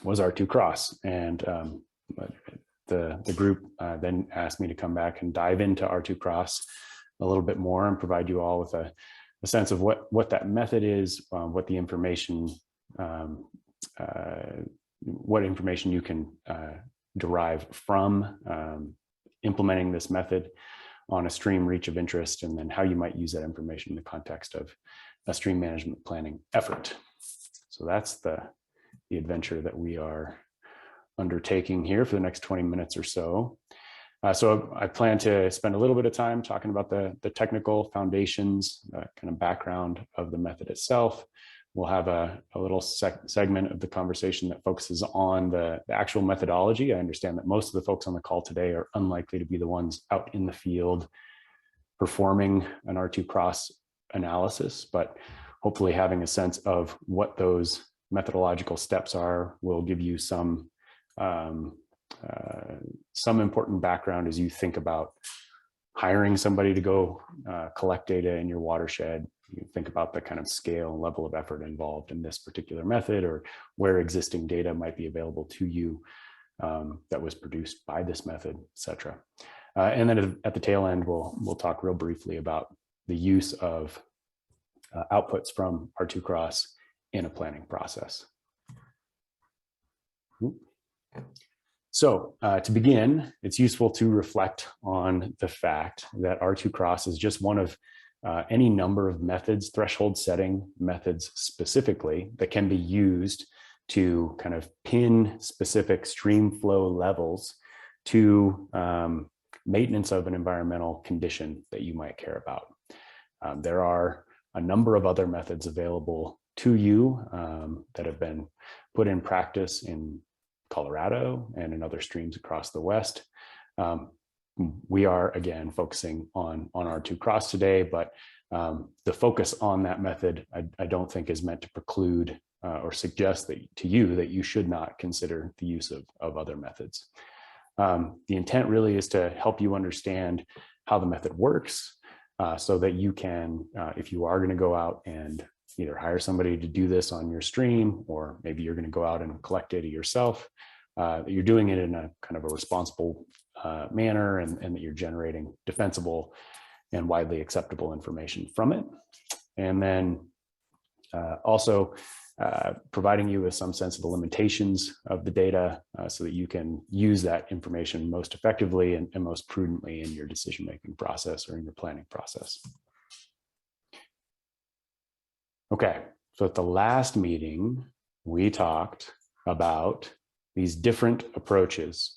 was R2 Cross. And the group then asked me to come back and dive into R2 Cross a little bit more and provide you all with a sense of what that method is, what the information, what information you can derive from implementing this method on a stream reach of interest, and then how you might use that information in the context of a stream management planning effort. So that's the adventure that we are undertaking here for the next 20 minutes or so. So I plan to spend a little bit of time talking about the technical foundations, kind of background of the method itself. We'll have a little segment of the conversation that focuses on the actual methodology. I understand that most of the folks on the call today are unlikely to be the ones out in the field performing an R2 Cross analysis, but hopefully having a sense of what those methodological steps are will give you some important background as you think about hiring somebody to go collect data in your watershed. You think about the kind of scale and level of effort involved in this particular method, or where existing data might be available to you that was produced by this method, et cetera. And then at the tail end, we'll talk real briefly about the use of outputs from R2 Cross in a planning process. So to begin, it's useful to reflect on the fact that R2 Cross is just one of any number of methods, threshold setting methods specifically, that can be used to kind of pin specific stream flow levels to maintenance of an environmental condition that you might care about. There are a number of other methods available to you that have been put in practice in Colorado and in other streams across the West. We are, again, focusing on R2 cross today, but the focus on that method, I don't think is meant to preclude or suggest to you that you should not consider the use of other methods. The intent really is to help you understand how the method works so that you can, if you are going to go out and either hire somebody to do this on your stream, or maybe you're going to go out and collect data yourself, that you're doing it in a kind of a responsible manner, and that you're generating defensible and widely acceptable information from it. And then also providing you with some sense of the limitations of the data so that you can use that information most effectively and most prudently in your decision-making process or in your planning process. Okay, so at the last meeting, we talked about these different approaches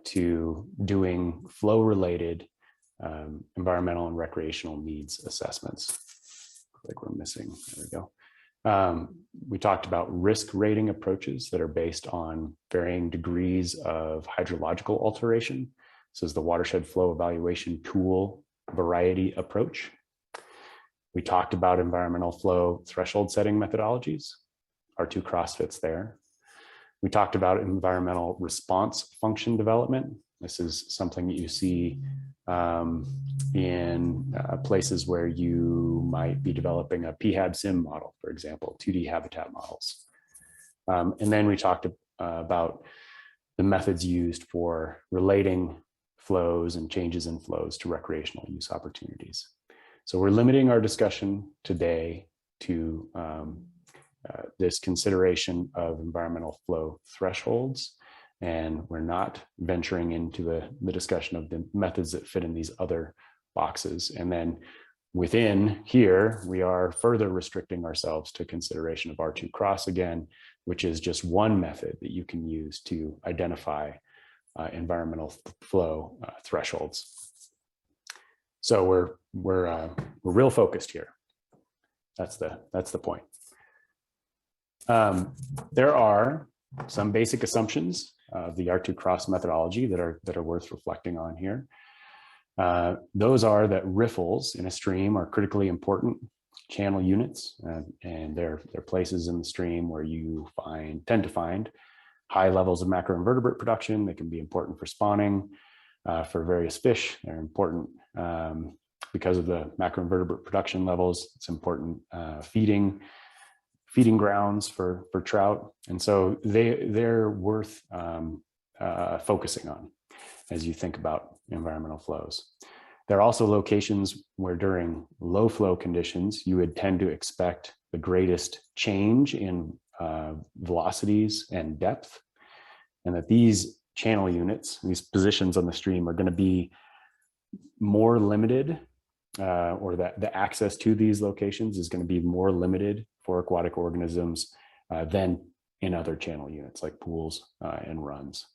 to doing flow-related environmental and recreational needs assessments. Like we're missing, there we go. We talked about risk rating approaches that are based on varying degrees of hydrological alteration. This is the watershed flow evaluation tool variety approach. We talked about environmental flow threshold setting methodologies. R2 cross fits there. We talked about environmental response function development. This is something that you see in places where you might be developing a PHAB sim model, for example, 2D habitat models. And then we talked about the methods used for relating flows and changes in flows to recreational use opportunities. So we're limiting our discussion today to this consideration of environmental flow thresholds, and we're not venturing into the discussion of the methods that fit in these other boxes. And then within here, we are further restricting ourselves to consideration of R2 cross again, which is just one method that you can use to identify environmental flow thresholds. So we're real focused here. That's the point. There are some basic assumptions of the R2 cross methodology that are worth reflecting on here. Those are that riffles in a stream are critically important channel units, and they're places in the stream where you tend to find high levels of macroinvertebrate production. They can be important for spawning for various fish. They're important because of the macroinvertebrate production levels. It's important feeding grounds for trout. And so they're worth focusing on as you think about environmental flows. There are also locations where during low flow conditions, you would tend to expect the greatest change in velocities and depth, and that these channel units, these positions on the stream, are going to be more limited, or that the access to these locations is going to be more limited for aquatic organisms than in other channel units like pools and runs.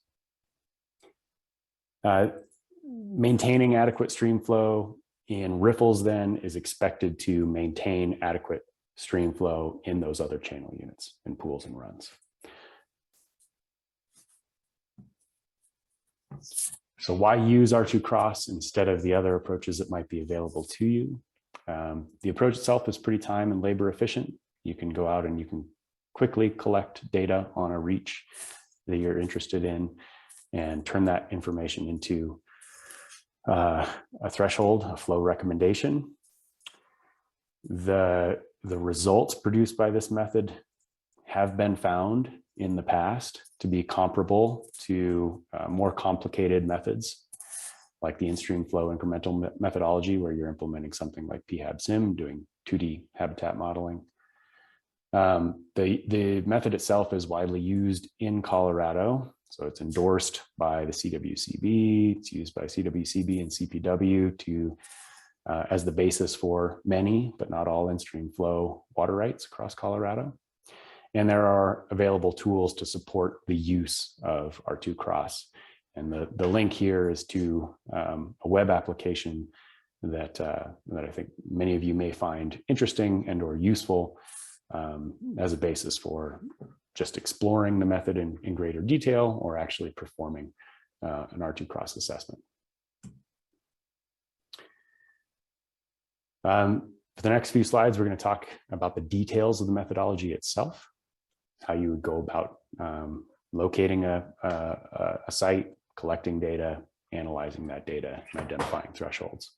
Maintaining adequate stream flow in riffles then is expected to maintain adequate stream flow in those other channel units in pools and runs. So why use R2 cross instead of the other approaches that might be available to you? The approach itself is pretty time and labor efficient. You can go out and you can quickly collect data on a reach that you're interested in and turn that information into a threshold, a flow recommendation. The results produced by this method have been found in the past to be comparable to more complicated methods like the in-stream flow incremental methodology, where you're implementing something like PHAB sim, doing 2D habitat modeling. The method itself is widely used in Colorado. So it's endorsed by the CWCB, it's used by CWCB and CPW as the basis for many, but not all, in-stream flow water rights across Colorado. And there are available tools to support the use of R2 cross. And the link here is to a web application that I think many of you may find interesting and or useful as a basis for just exploring the method in greater detail or actually performing an R2 cross assessment. For the next few slides, we're going to talk about the details of the methodology itself, how you would go about locating a site, collecting data, analyzing that data, and identifying thresholds.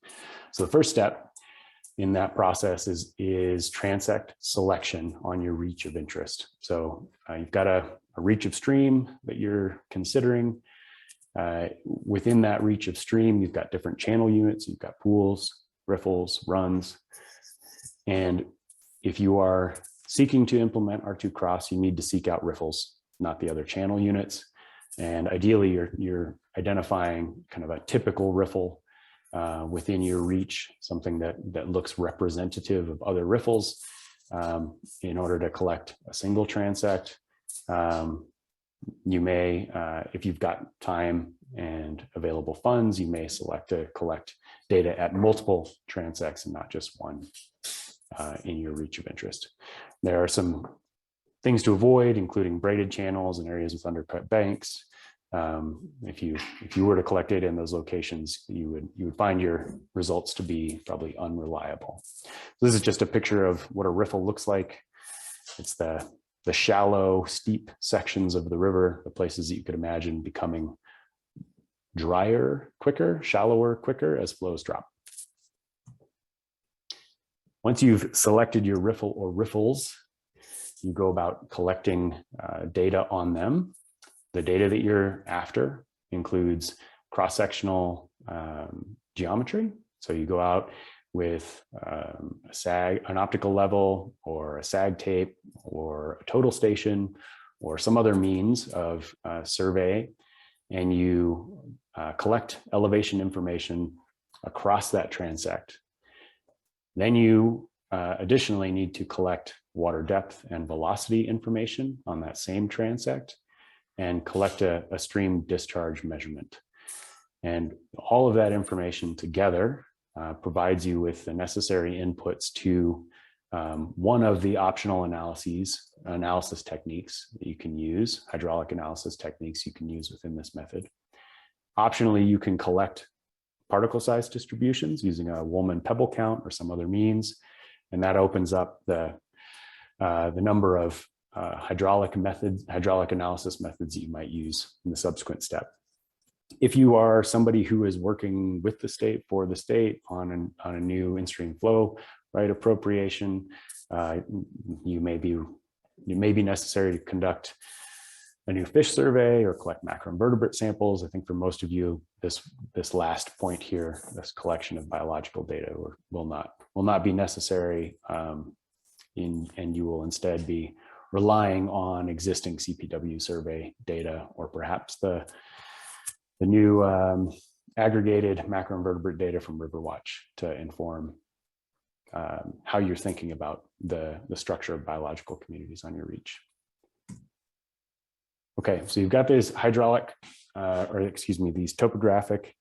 So the first step in that process is transect selection on your reach of interest. So you've got a reach of stream that you're considering. Within that reach of stream, you've got different channel units, you've got pools, riffles, runs. And if you are seeking to implement R2 cross, you need to seek out riffles, not the other channel units. And ideally, you're identifying kind of a typical riffle within your reach, something that looks representative of other riffles in order to collect a single transect. You may, if you've got time and available funds, you may select to collect data at multiple transects and not just one in your reach of interest. There are some things to avoid, including braided channels and areas with undercut banks. If you were to collect data in those locations, you would find your results to be probably unreliable. So this is just a picture of what a riffle looks like. It's the shallow, steep sections of the river, the places that you could imagine becoming drier quicker, shallower quicker as flows drop. Once you've selected your riffle or riffles, you go about collecting data on them. The data that you're after includes cross-sectional geometry. So you go out with an optical level or a sag tape or a total station or some other means of survey, and you collect elevation information across that transect. Then you additionally need to collect water depth and velocity information on that same transect and collect a stream discharge measurement. And all of that information together provides you with the necessary inputs to one of the optional analysis techniques that you can use, hydraulic analysis techniques you can use within this method. Optionally, you can collect particle size distributions using a Woolman pebble count or some other means, and that opens up the number of hydraulic analysis methods that you might use in the subsequent step. If you are somebody who is working with the state for the state on a new in-stream flow right appropriation, you may be necessary to conduct a new fish survey or collect macroinvertebrate samples. I think for most of you, this last point here, this collection of biological data will not be necessary, and you will instead be relying on existing CPW survey data or perhaps the new aggregated macroinvertebrate data from Riverwatch to inform how you're thinking about the structure of biological communities on your reach. Okay, so you've got these these topographic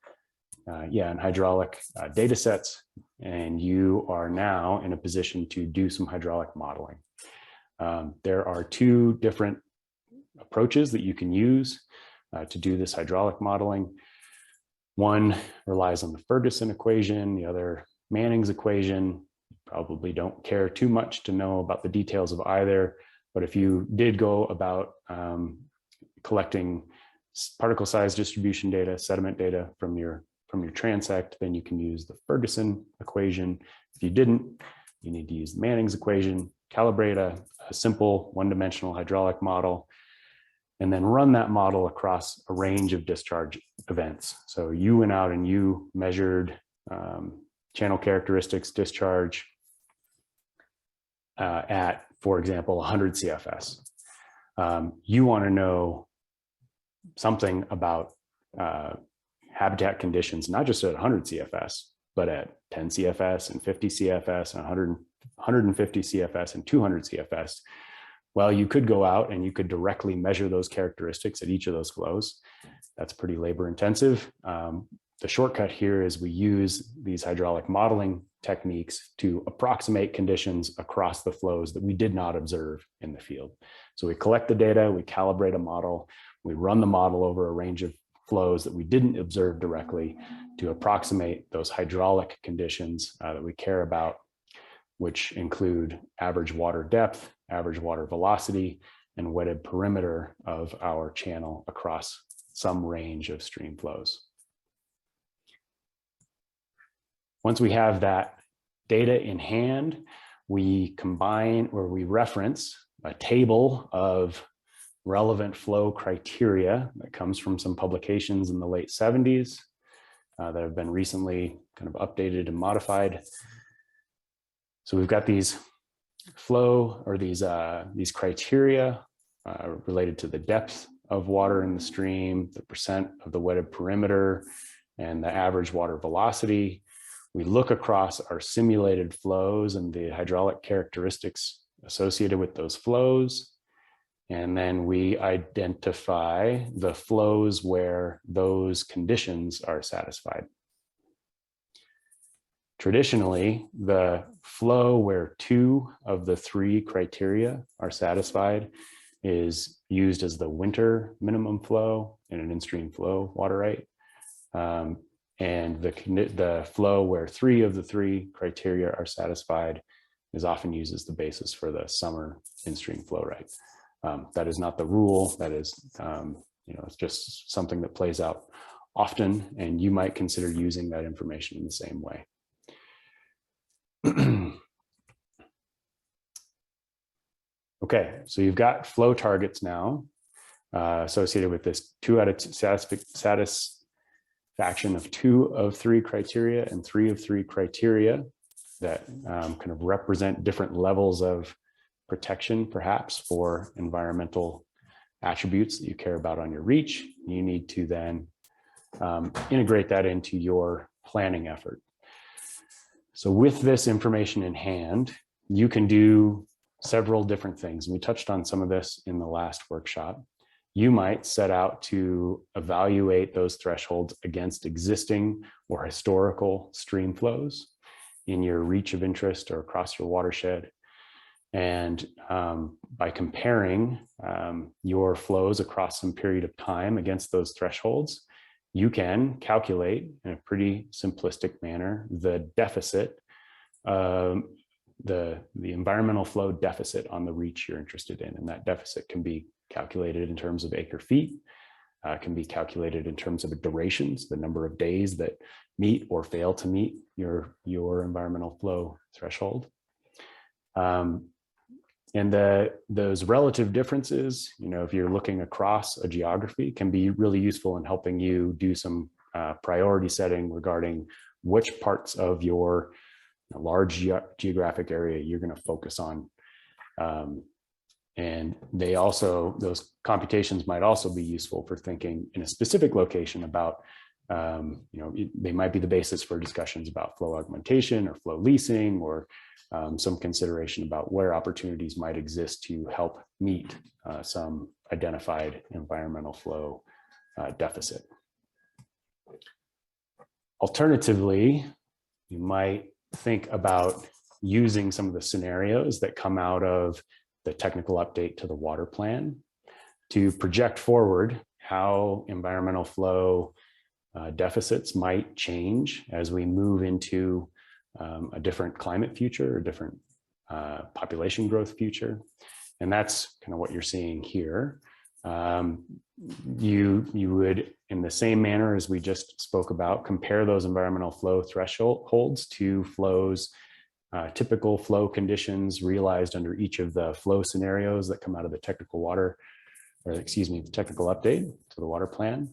and hydraulic data sets, and you are now in a position to do some hydraulic modeling. There are two different approaches that you can use to do this hydraulic modeling. One relies on the Ferguson equation, the other Manning's equation. Probably don't care too much to know about the details of either, but if you did go about collecting particle size distribution data, sediment data from your transect, then you can use the Ferguson equation. If you didn't, you need to use the Manning's equation, calibrate a simple one-dimensional hydraulic model, and then run that model across a range of discharge events. So you went out and you measured channel characteristics discharge at, for example, 100 CFS. You want to know something about habitat conditions, not just at 100 CFS, but at 10 CFS and 50 CFS and 150 CFS and 200 CFS. Well, you could go out and you could directly measure those characteristics at each of those flows. That's pretty labor intensive. The shortcut here is we use these hydraulic modeling techniques to approximate conditions across the flows that we did not observe in the field. So we collect the data, we calibrate a model, we run the model over a range of flows that we didn't observe directly to approximate those hydraulic conditions that we care about, which include average water depth, average water velocity, and wetted perimeter of our channel across some range of stream flows. Once we have that data in hand, we combine or we reference a table of relevant flow criteria that comes from some publications in the late 70s that have been recently kind of updated and modified. So we've got these flow or these criteria related to the depth of water in the stream, the percent of the wetted perimeter, and the average water velocity. We look across our simulated flows and the hydraulic characteristics associated with those flows. And then we identify the flows where those conditions are satisfied. Traditionally, the flow where 2 of the 3 criteria are satisfied is used as the winter minimum flow in an in-stream flow water right. And the flow where 3 of the 3 criteria are satisfied is often used as the basis for the summer in-stream flow rate. That is not the rule. That is, it's just something that plays out often, and you might consider using that information in the same way. Okay, so you've got flow targets now associated with this 2 out of satisfaction of 2 of 3 criteria and 3 of 3 criteria that kind of represent different levels of protection, perhaps, for environmental attributes that you care about on your reach. You need to then integrate that into your planning effort. So with this information in hand, you can do several different things. We touched on some of this in the last workshop. You might set out to evaluate those thresholds against existing or historical stream flows in your reach of interest or across your watershed. And by comparing your flows across some period of time against those thresholds, you can calculate in a pretty simplistic manner the deficit, the environmental flow deficit on the reach you're interested in. And that deficit can be calculated in terms of acre feet, can be calculated in terms of durations, the number of days that meet or fail to meet your environmental flow threshold. And those relative differences, if you're looking across a geography, can be really useful in helping you do some priority setting regarding which parts of your large geographic area you're going to focus on. And those computations might also be useful for thinking in a specific location about, they might be the basis for discussions about flow augmentation or flow leasing, or some consideration about where opportunities might exist to help meet some identified environmental flow deficit. Alternatively, you might think about using some of the scenarios that come out of the technical update to the water plan to project forward how environmental flow deficits might change as we move into a different climate future, a different population growth future. And that's kind of what you're seeing here. You would, in the same manner as we just spoke about, compare those environmental flow thresholds to flows, typical flow conditions realized under each of the flow scenarios that come out of the technical technical update to the water plan.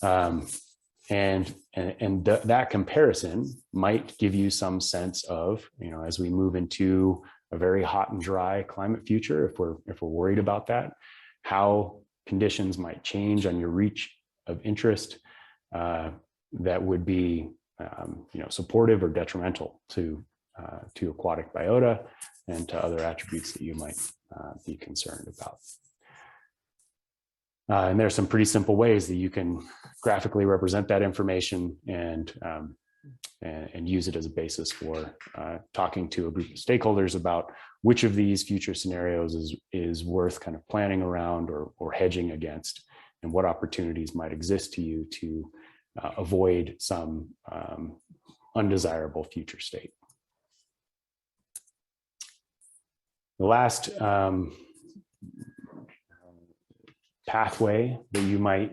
That comparison might give you some sense of, as we move into a very hot and dry climate future, if we're worried about that, how conditions might change on your reach of interest that would be, supportive or detrimental to aquatic biota and to other attributes that you might be concerned about. And there's some pretty simple ways that you can graphically represent that information and use it as a basis for talking to a group of stakeholders about which of these future scenarios is worth kind of planning around or hedging against, and what opportunities might exist to you to avoid some undesirable future state. The last pathway that you might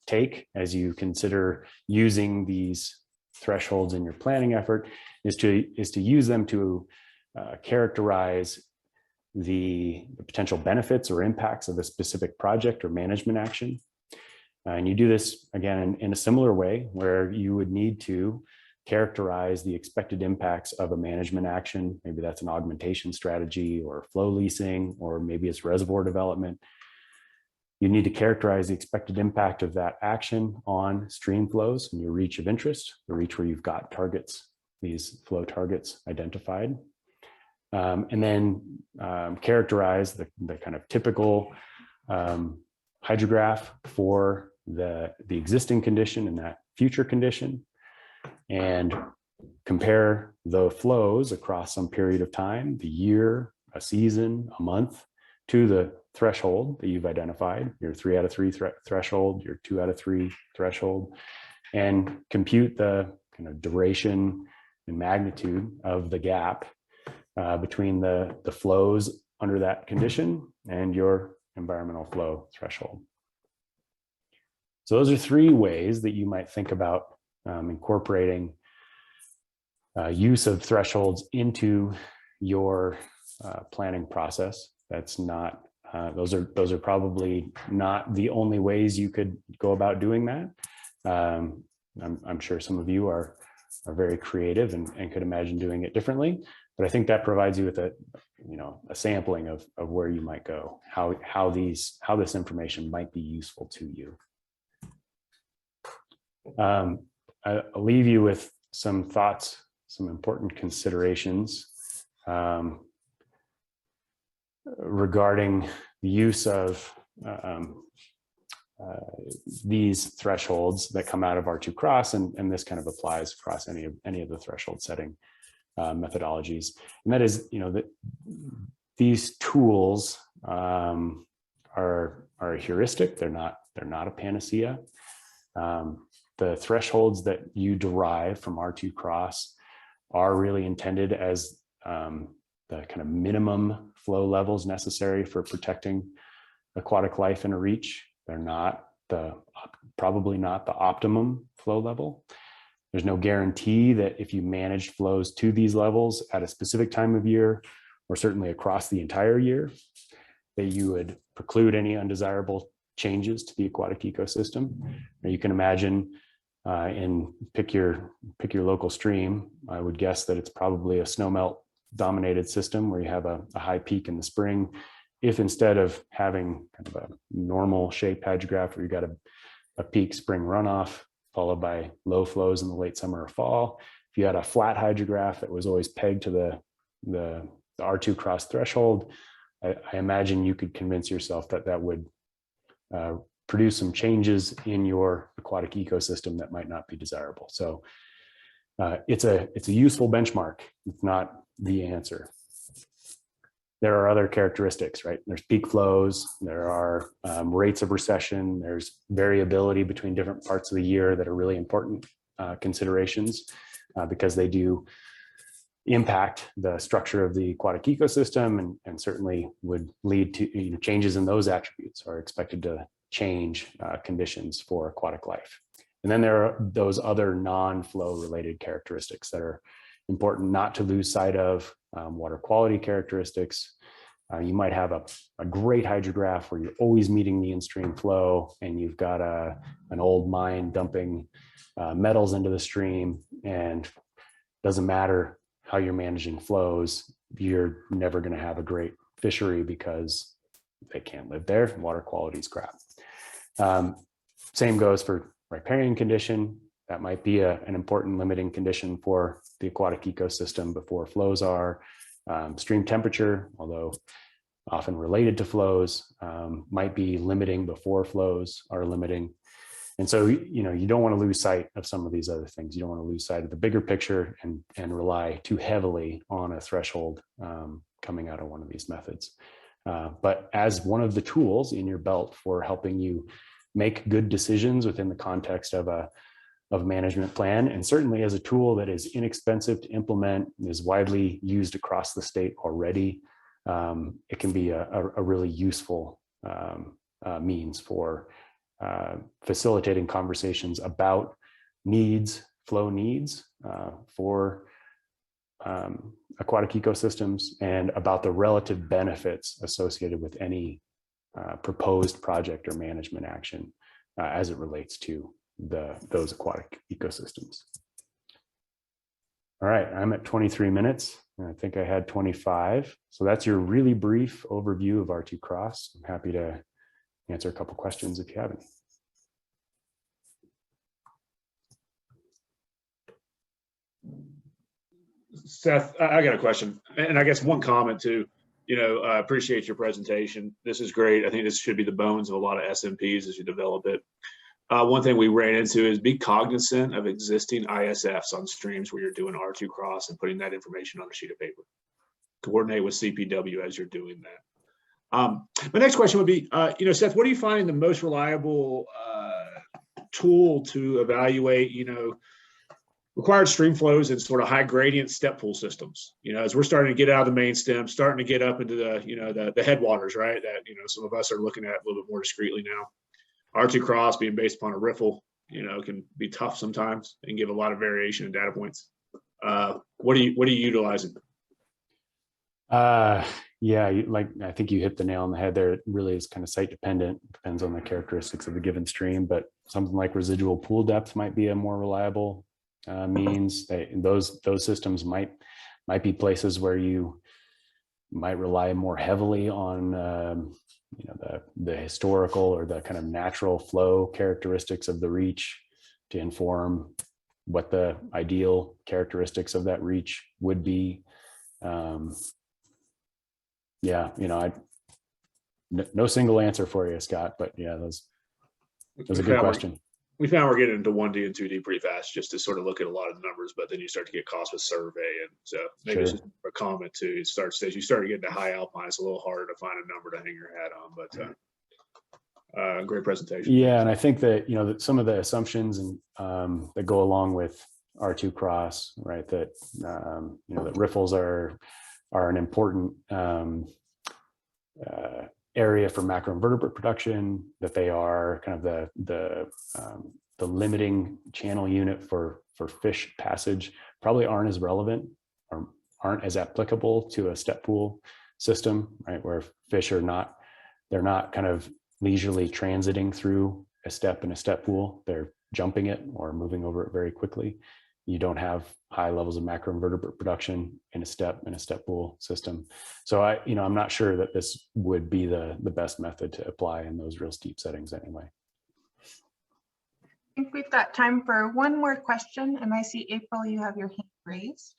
take as you consider using these thresholds in your planning effort is to use them to characterize the potential benefits or impacts of a specific project or management action. And you do this again in a similar way, where you would need to characterize the expected impacts of a management action. Maybe that's an augmentation strategy or flow leasing, or maybe it's reservoir development. You need to characterize the expected impact of that action on stream flows and your reach of interest, the reach where you've got targets, these flow targets identified. And then characterize the kind of typical hydrograph for the existing condition and that future condition, and compare the flows across some period of time, the year, a season, a month, to the threshold that you've identified, your 3 out of 3 threshold, your 2 out of 3 threshold, and compute the kind of duration and magnitude of the gap between the flows under that condition and your environmental flow threshold. So those are 3 ways that you might think about incorporating use of thresholds into your planning process. That's not, those are probably not the only ways you could go about doing that. I'm sure some of you are very creative and could imagine doing it differently, but I think that provides you with a sampling of where you might go, how this information might be useful to you. I'll leave you with some thoughts, some important considerations regarding the use of these thresholds that come out of R2 cross, and this kind of applies across any of the threshold setting methodologies. And that is, that these tools are a heuristic. They're not a panacea. The thresholds that you derive from R2 cross are really intended as the kind of minimum flow levels necessary for protecting aquatic life in a reach. They're probably not the optimum flow level. There's no guarantee that if you managed flows to these levels at a specific time of year, or certainly across the entire year, that you would preclude any undesirable changes to the aquatic ecosystem. Or you can imagine and pick your local stream. I would guess that it's probably a snowmelt dominated system where you have a high peak in the spring. If instead of having kind of a normal shaped hydrograph where you got a peak spring runoff followed by low flows in the late summer or fall, if you had a flat hydrograph that was always pegged to the R2 cross threshold, I imagine you could convince yourself that would produce some changes in your aquatic ecosystem that might not be desirable. So it's a useful benchmark. It's not the answer. There are other characteristics, right? There's peak flows, there are rates of recession, there's variability between different parts of the year that are really important considerations because they do impact the structure of the aquatic ecosystem and certainly would lead to changes in those attributes are expected to change conditions for aquatic life. And then there are those other non-flow related characteristics that are important not to lose sight of. Water quality characteristics. You might have a great hydrograph where you're always meeting the in-stream flow and you've got an old mine dumping metals into the stream, and doesn't matter how you're managing flows, you're never going to have a great fishery because they can't live there. Water quality is crap. Same goes for riparian condition. That might be an important limiting condition for the aquatic ecosystem before flows are. Stream temperature, although often related to flows, might be limiting before flows are limiting. And so, you know, you don't want to lose sight of some of these other things. You don't want to lose sight of the bigger picture and rely too heavily on a threshold coming out of one of these methods. But as one of the tools in your belt for helping you make good decisions within the context of a management plan, and certainly as a tool that is inexpensive to implement, is widely used across the state already, it can be a really useful means for facilitating conversations about needs, flow needs for aquatic ecosystems, and about the relative benefits associated with any proposed project or management action as it relates to those aquatic ecosystems. All right, I'm at 23 minutes. And I think I had 25. So that's your really brief overview of R2 Cross. I'm happy to answer a couple questions if you have any. Seth, I got a question, and I guess one comment too. You know, I appreciate your presentation. This is great. I think this should be the bones of a lot of SMPs as you develop it. One thing we ran into is be cognizant of existing ISFs on streams where you're doing R2 Cross and putting that information on a sheet of paper. Coordinate with CPW as you're doing that. My next question would be, you know, Seth, what do you find the most reliable tool to evaluate, you know, required stream flows in sort of high gradient step pool systems? You know, as we're starting to get out of the main stem, starting to get up into the, you know, the headwaters, right? That, you know, some of us are looking at a little bit more discreetly now. R2 Cross being based upon a riffle, you know, can be tough sometimes and give a lot of variation in data points. What are you utilizing? Yeah, like I think you hit the nail on the head there. It really is kind of site dependent, depends on the characteristics of the given stream, but something like residual pool depth might be a more reliable means. Those systems might be places where you might rely more heavily on you know, the historical or the kind of natural flow characteristics of the reach to inform what the ideal characteristics of that reach would be. Yeah, you know, no single answer for you, Scott, but yeah, that's a good question. We found we're getting into 1D and 2D pretty fast just to sort of look at a lot of the numbers, but then you start to get cost with survey. And so maybe it's just a comment too. It starts as you start to get into high alpine, it's a little harder to find a number to hang your hat on, but great presentation. Yeah, and I think that, you know, that some of the assumptions and that go along with R2 Cross, right, that you know, that riffles are an important area for macroinvertebrate production, that they are kind of the limiting channel unit for fish passage, probably aren't as relevant or aren't as applicable to a step pool system, right, where fish are not, they're not kind of leisurely transiting through a step in a step pool, they're jumping it or moving over it very quickly. You don't have high levels of macroinvertebrate production in a step pool system. So I'm not sure that this would be the best method to apply in those real steep settings anyway. I think we've got time for one more question, and I see April, you have your hand raised.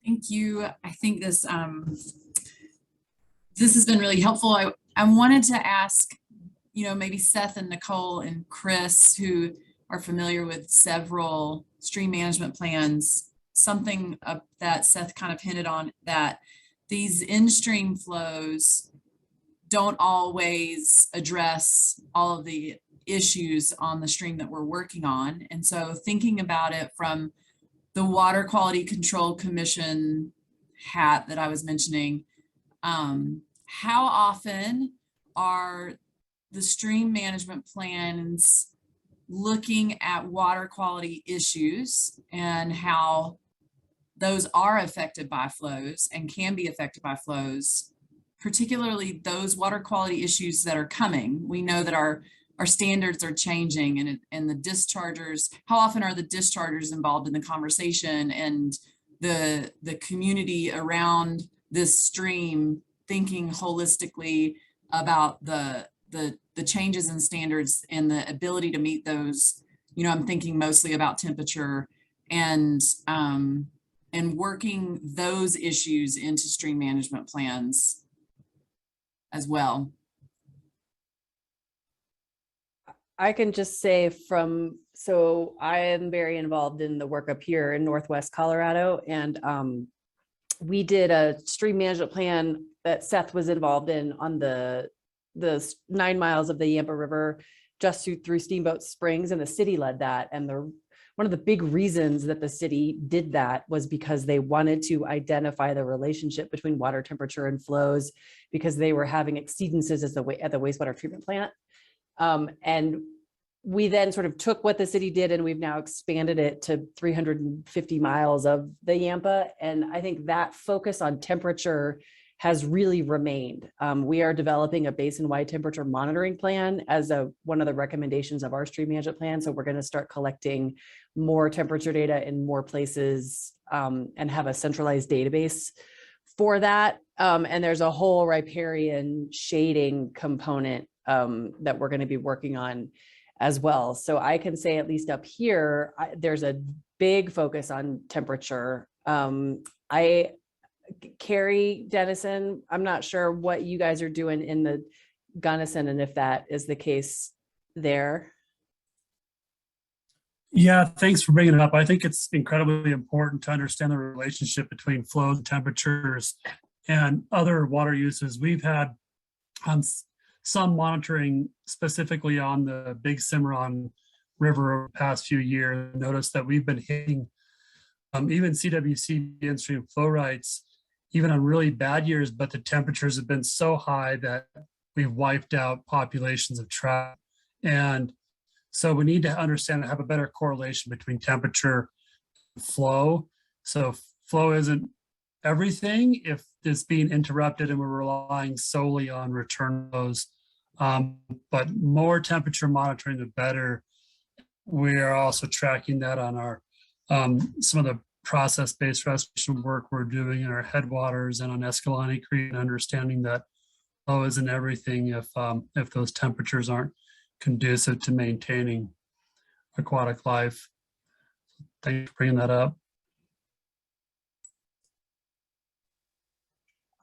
Thank you. I think this has been really helpful. I wanted to ask, you know, maybe Seth and Nicole and Chris, who are familiar with several stream management plans, something that Seth kind of hinted on, that these in-stream flows don't always address all of the issues on the stream that we're working on. And so thinking about it from the Water Quality Control Commission hat that I was mentioning, how often are the stream management plans looking at water quality issues and how those are affected by flows and can be affected by flows, particularly those water quality issues that are coming? We know that our standards are changing, and the dischargers, how often are the dischargers involved in the conversation, and the community around this stream thinking holistically about the changes in standards and the ability to meet those? You know, I'm thinking mostly about temperature and and working those issues into stream management plans as well. I can just say so I am very involved in the work up here in Northwest Colorado, and we did a stream management plan that Seth was involved in on the 9 miles of the Yampa River just through Steamboat Springs, and the city led that. And one of the big reasons that the city did that was because they wanted to identify the relationship between water temperature and flows, because they were having exceedances at the wastewater treatment plant. And we then sort of took what the city did, and we've now expanded it to 350 miles of the Yampa. And I think that focus on temperature has really remained. We are developing a basin-wide temperature monitoring plan as one of the recommendations of our stream management plan. So we're going to start collecting more temperature data in more places and have a centralized database for that. And there's a whole riparian shading component that we're going to be working on as well. So I can say, at least up here, there's a big focus on temperature. Carrie, Dennison, I'm not sure what you guys are doing in the Gunnison and if that is the case there. Yeah, thanks for bringing it up. I think it's incredibly important to understand the relationship between flow, temperatures, and other water uses. We've had some monitoring specifically on the Big Cimarron River over the past few years. Notice that we've been hitting even CWC in-stream flow rates, even on really bad years, but the temperatures have been so high that we've wiped out populations of trout. And so we need to understand and have a better correlation between temperature and flow. So flow isn't everything if it's being interrupted and we're relying solely on return flows. But more temperature monitoring, the better. We are also tracking that on our some of the process-based restoration work we're doing in our headwaters and on Escalante Creek, and understanding that flow isn't everything if those temperatures aren't conducive to maintaining aquatic life. Thanks for bringing that up.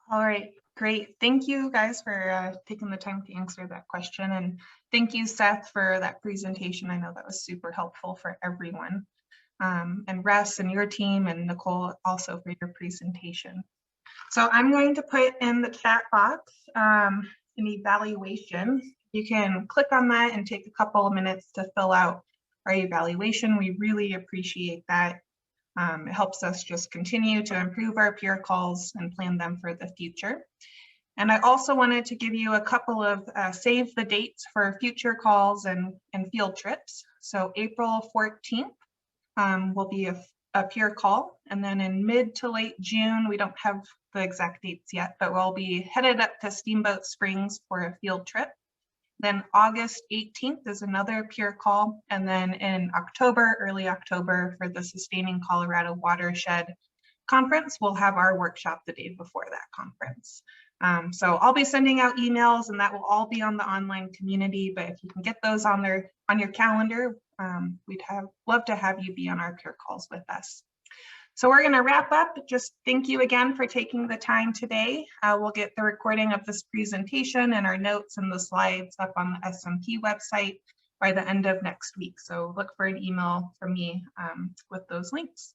All right, great. Thank you guys for taking the time to answer that question. And thank you, Seth, for that presentation. I know that was super helpful for everyone. And Russ and your team, and Nicole also for your presentation. So I'm going to put in the chat box an evaluation. You can click on that and take a couple of minutes to fill out our evaluation. We really appreciate that. It helps us just continue to improve our peer calls and plan them for the future. And I also wanted to give you a couple of save the dates for future calls and field trips. So April 14th will be a peer call. And then in mid to late June, we don't have the exact dates yet, but we'll be headed up to Steamboat Springs for a field trip. Then August 18th is another peer call. And then in October, early October, for the Sustaining Colorado Watershed Conference, we'll have our workshop the day before that conference. So I'll be sending out emails, and that will all be on the online community, but if you can get those on your calendar, we'd love to have you be on our peer calls with us. So we're going to wrap up. Just thank you again for taking the time today. We'll get the recording of this presentation and our notes and the slides up on the SMP website by the end of next week. So look for an email from me with those links.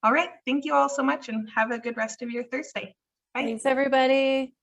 All right, thank you all so much and have a good rest of your Thursday. Bye. Thanks, everybody.